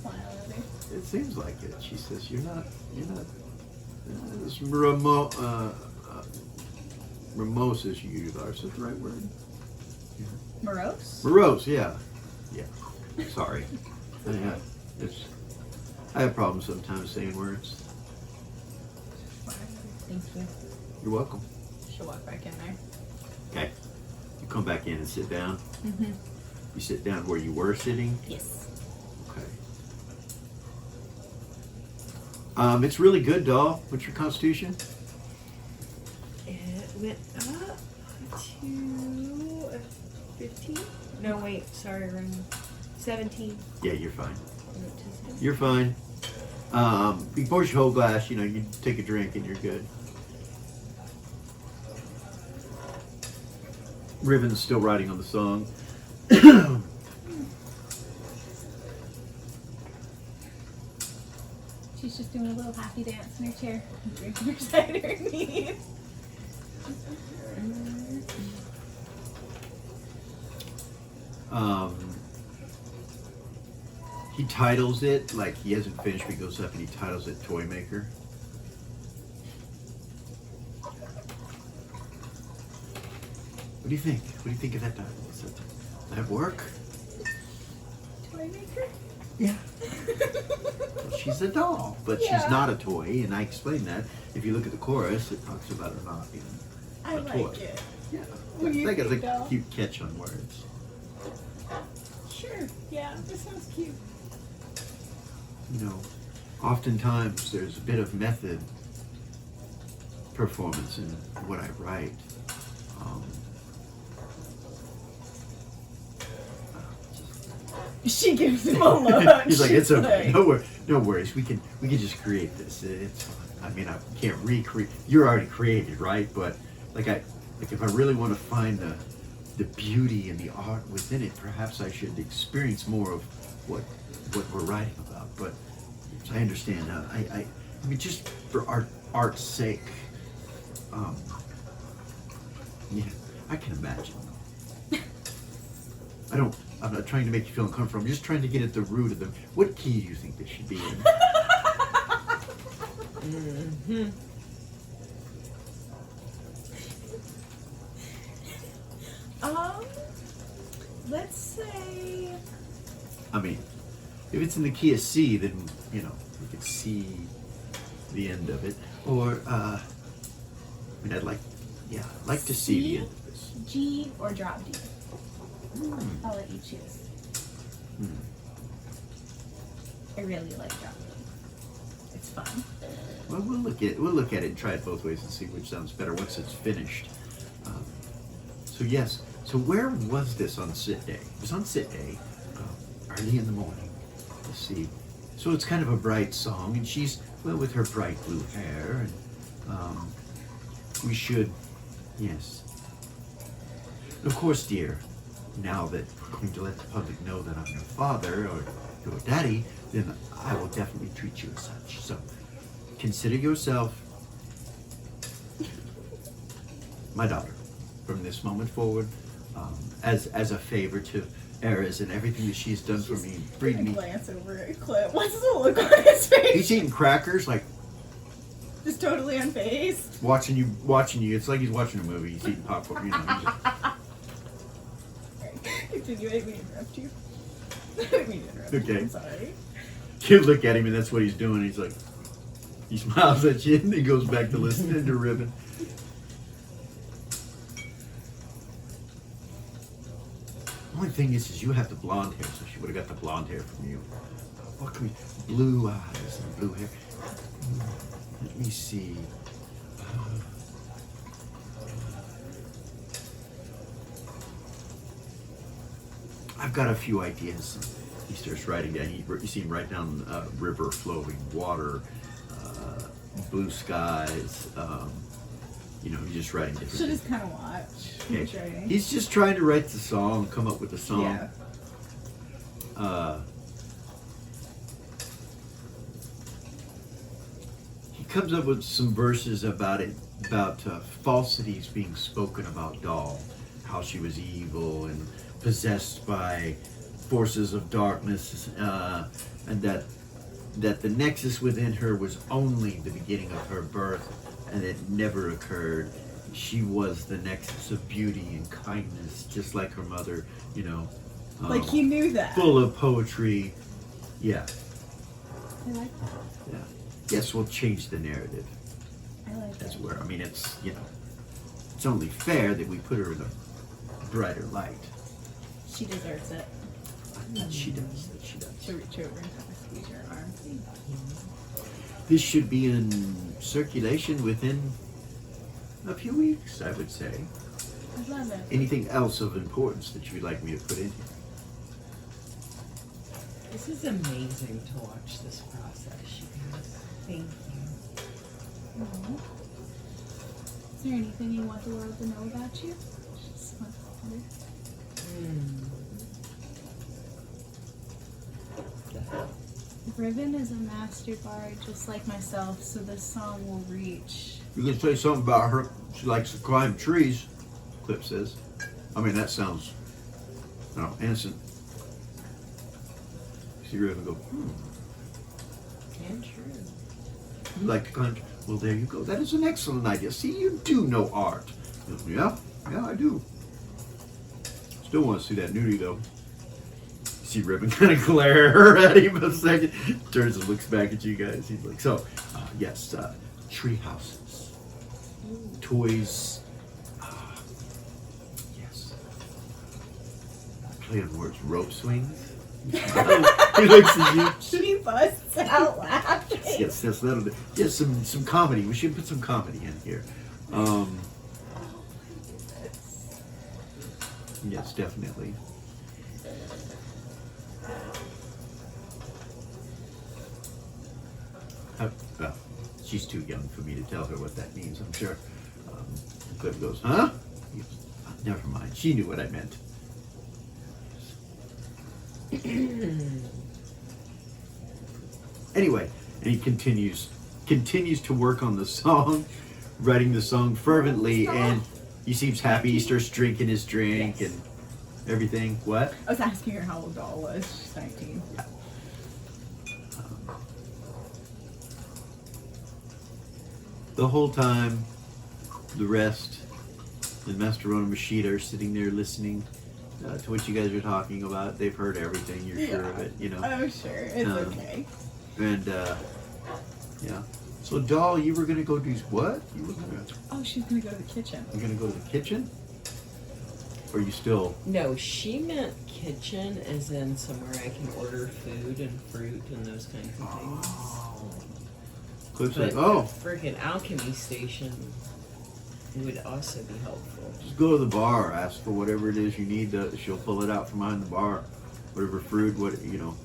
Smile at her. It seems like it. She says, you're not as morose as you usually are. Is that the right word? Morose? Morose, yeah. Yeah. Sorry. I have problems sometimes saying words. Thank you. You're welcome. She'll walk back in there. Okay. You come back in and sit down. Mm-hmm. You sit down where you were sitting. Yes. Okay. It's really good, doll. What's your constitution? It went up to 15? No, wait, sorry, wrong. 17. Yeah, you're fine. Went to 17. You're fine. You pour your whole glass, you know, you take a drink and you're good. Riven's still writing on the song. She's just doing a little happy dance in her chair, drinking her cider neat. He titles it, like he hasn't finished, but he goes up and he titles it Toy Maker. What do you think? What do you think of that title? Does that work? Toy maker? Yeah. Well, she's a doll, but Yeah. she's not a toy, and I explained that. If you look at the chorus, it talks about her not being I a toy. like it. Yeah. What do you I think it's think, a doll? cute catch on words. Sure. Yeah, this sounds cute. You know, oftentimes there's a bit of method performance in what I write. She gives him a look. He's like, it's She's okay. like, No worries. We can just create this. It's fine. I mean, I can't recreate. You're already created, right? But like if I really want to find the beauty and the art within it, perhaps I should experience more of what we're writing about. But I understand. I mean, just for art's sake. Yeah, I can imagine. I'm not trying to make you feel uncomfortable. I'm just trying to get at the root of them. What key do you think this should be in? Mm-hmm. Let's say. I mean, if it's in the key of C, then, you know, we could see the end of it. Or, I mean, I'd like to see the end of this. G, or drop D. I'll let you choose. I really like drop D. It's fun. Well, we'll look at it and try it both ways and see which sounds better once it's finished. So yes. So where was this on sit day? It was on sit day, early in the morning. Let's see. So it's kind of a bright song, and she's, well, with her bright blue hair, and we should, yes. Of course, dear, now that we're going to let the public know that I'm your father, or your daddy, then I will definitely treat you as such. So consider yourself my daughter from this moment forward, as a favor to Eris and everything that she's done for me, breed I me. glance over at Clint. What's the look on his face? He's eating crackers, like Just totally unfazed. watching you. It's like he's watching a movie. He's eating popcorn. You know, he's just, Continue. I didn't mean to interrupt you. I didn't mean to interrupt you. Okay. I'm sorry. you look at him, and that's what he's doing. He's like, he smiles at you, and he goes back to listening to Ribbon. Only thing is you have the blonde hair, so she would have got the blonde hair from you. What can we? Blue eyes and blue hair. Let me see. I've got a few ideas. He starts writing down. You see him write down river, flowing water, blue skies. You know, he's just writing different Should things. just kind of watch. Okay. Who's writing. He's just trying to write the song, come up with the song. Yeah. He comes up with some verses about falsities being spoken about Doll, how she was evil and possessed by forces of darkness, and that the nexus within her was only the beginning of her birth, and it never occurred. She was the nexus of beauty and kindness, just like her mother, you know. Like he knew that. Full of poetry. Yeah, I like that. yeah. Yes, we'll change the narrative. I like That's that. where, I mean, it's, you know, it's only fair that we put her in a brighter light. She deserves it. That she does, that she does. To reach over and kind of squeeze your arm. This should be in circulation within a few weeks, I would say. I love it. Anything else of importance that you would like me to put in here? This is amazing to watch this process, you guys. Thank you. Mhm. Is there anything you want the world to know about you? Just want to Riven is a master bard just like myself, so this song will reach. You can say something about her. She likes to climb trees, Clip says. I mean, that sounds, I don't know, innocent. See Riven go, And true. you like to climb trees? Well, there you go. That is an excellent idea. See, you do know art. Yeah, I do. Still want to see that nudie, though. See Ribbon kind of glare at him a second. Turns and looks back at you guys. He's like, so, yes, tree houses. Toys. Yes. Play on words. Rope swings. He looks at you. She busts out laughing. Yes, that'll do. Yes, some comedy. We should put some comedy in here. Yes, definitely. Well, she's too young for me to tell her what that means, I'm sure. Cliff goes, huh? He goes, never mind. She knew what I meant. Anyway, and he continues to work on the song, writing the song fervently, and he seems happy. He starts drinking his drink and everything. What? I was asking her how old Doll was. She's 19. The whole time, the rest, and Master Rona Mashita are sitting there listening to what you guys are talking about. They've heard everything. You're sure of it, you know. Oh, sure. It's okay. And yeah. So, Doll, you were gonna go do what? You were gonna. Oh, she's gonna go to the kitchen. You're gonna go to the kitchen? Or are you still? No, she meant kitchen as in somewhere I can order food and fruit and those kinds of things. Cliff's But like, oh, freaking alchemy station. would also be helpful. Just go to the bar, ask for whatever it is you need. She'll pull it out from behind the bar, whatever fruit, what you know.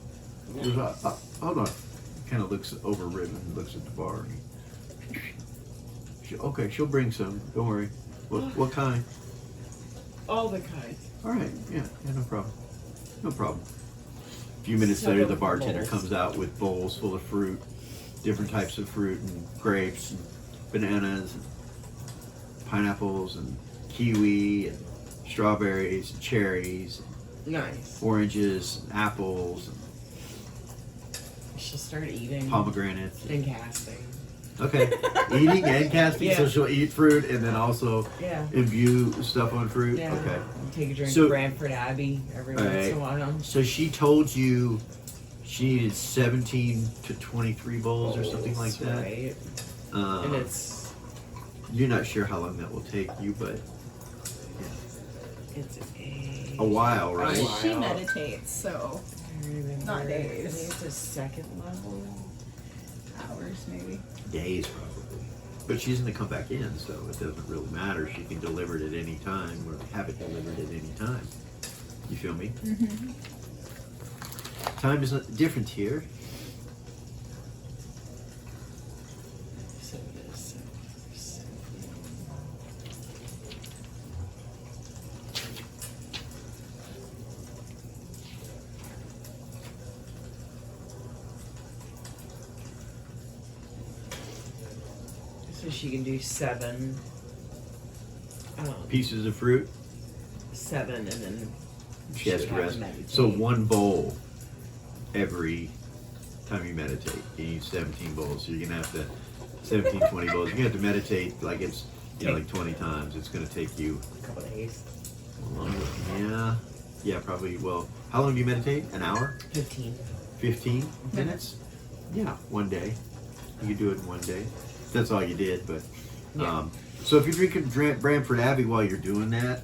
Hold on. Kind of looks over Ribbon, looks at the bar. Okay, she'll bring some. Don't worry. What kind? All the kinds. All right. Yeah, no problem. No problem. A few minutes Several later, the bartender bowls. comes out with bowls full of fruit, different types of fruit, and grapes, and bananas, and pineapples, and kiwi, and strawberries, and cherries, and Nice. oranges, and apples, and She'll start eating pomegranates. and casting. Okay, eating and casting, Yeah. so she'll eat fruit and then also Yeah. imbue stuff on fruit. Yeah. Okay. Take a drink So- of Branford Abbey every once in a while. So she told you she needed 17 to 23 bowls or something like that. Right. And it's You're not sure how long that will take you, but it's a while, right? A while. She meditates, so I remember, Not I days. think it's a second level. hours maybe. Days probably. But she's going to come back in, so it doesn't really matter. She can deliver it at any time or have it delivered at any time. You feel me? Mm-hmm. Time is different here. So it is. So she can do 7. Pieces of fruit. 7, and then She has would to have rest. meditate. So one bowl every time you meditate. You need 17 bowls. So you're going to have to, 17, 20 bowls. You're going to have to meditate like it's, like 20 times. It's going to take you a couple days. Yeah. Yeah, probably. Well, how long do you meditate? An hour? 15. 15 minutes? Yeah, one day. You could do it in one day. That's all you did, but. Yeah. So if you're drinking Branford Abbey while you're doing that,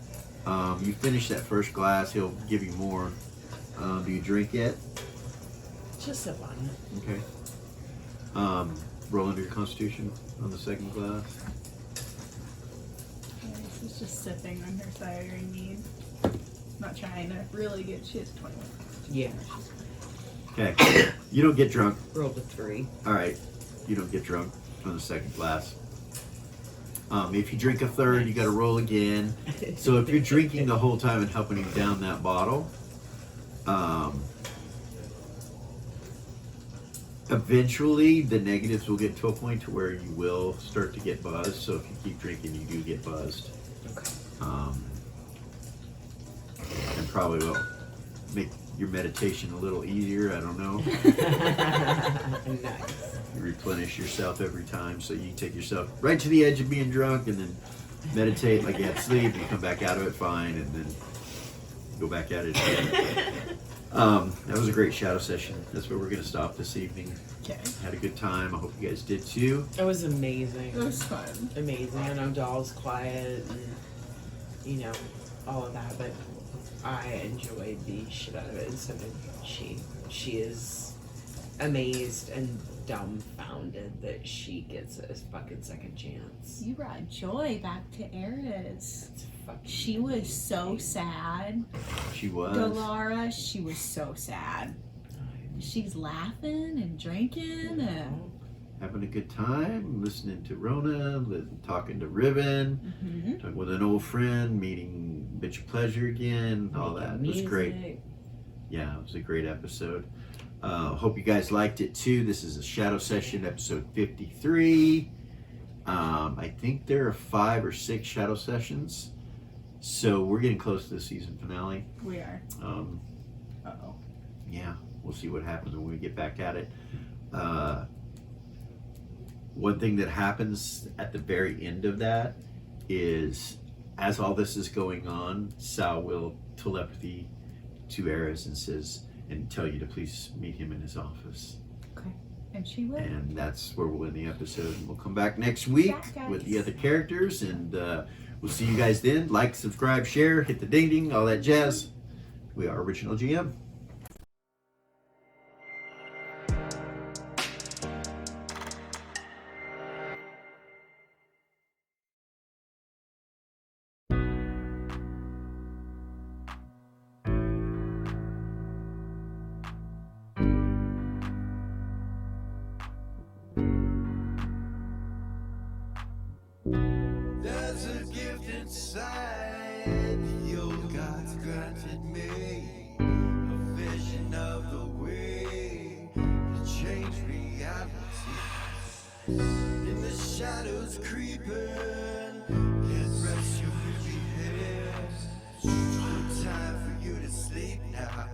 you finish that first glass, he'll give you more. Do you drink yet? Just a one. Okay. Roll under your constitution on the second glass. She's just sipping on her side of her need. Not trying to really get. She has 21. Yeah. Okay. You don't get drunk. Rolled a 3. All right. You don't get drunk on the second glass. If you drink a third, you got to roll again. So if you're drinking the whole time and helping him down that bottle, eventually the negatives will get to a point to where you will start to get buzzed. So if you keep drinking, you do get buzzed. Okay. And probably will make your meditation a little easier. I don't know. Nice. You replenish yourself every time, so you take yourself right to the edge of being drunk and then meditate like you had sleep. You come back out of it fine and then go back at it again. That was a great shadow session. That's where we're going to stop this evening. Okay. Had a good time. I hope you guys did too. It was amazing. It was fun. Amazing. I know Doll's quiet and, all of that, but I enjoyed the shit out of it. And so did she. She is amazed and dumbfounded that she gets a fucking second chance. You brought joy back to Eris. It's fucking She was so amazing. sad. She was. Delara, she was so sad. She's laughing and drinking and Having a good time, listening to Rona, talking to Ribbon, talking with an old friend, meeting Bitch of Pleasure again, all that. It was great. Music. Yeah, it was a great episode. Hope you guys liked it too. This is a Shadow Session, episode 53. I think there are 5 or 6 Shadow Sessions. So we're getting close to the season finale. we are. Uh-oh. Yeah, we'll see what happens when we get back at it. One thing that happens at the very end of that is, as all this is going on, Sal will telepathy to Eris and tell you to please meet him in his office. Okay. And she will. And that's where we'll end the episode. And we'll come back next week Yeah, with guys. the other characters, and we'll see you guys then. Like, subscribe, share, hit the ding ding, all that jazz. We are Original GM. There's a gift inside the old gods granted me, a vision of the way to change reality. In the shadows creeping, can't rest your weary head. No time for you to sleep now,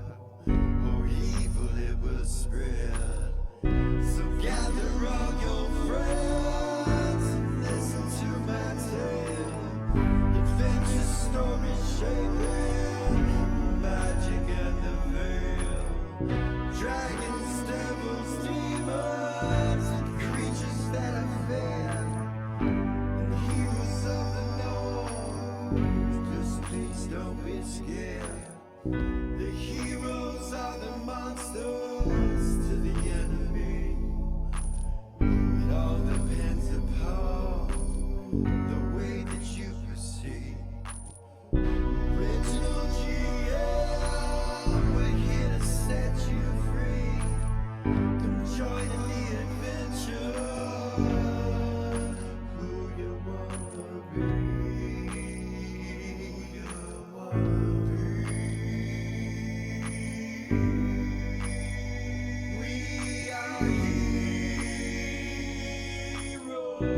or evil it will spread. So gather all your friends and listen to my tale. Adventure story shaping magic and the veil. Dragons, devils, demons, and creatures that I fear, and heroes of the north. Just please don't be scared. The heroes are the monsters to the enemy. It all depends upon the way that you proceed. Original GM, we're here to set you free. Come join in the adventure. Who you wanna be? Who you wanna be? We are heroes.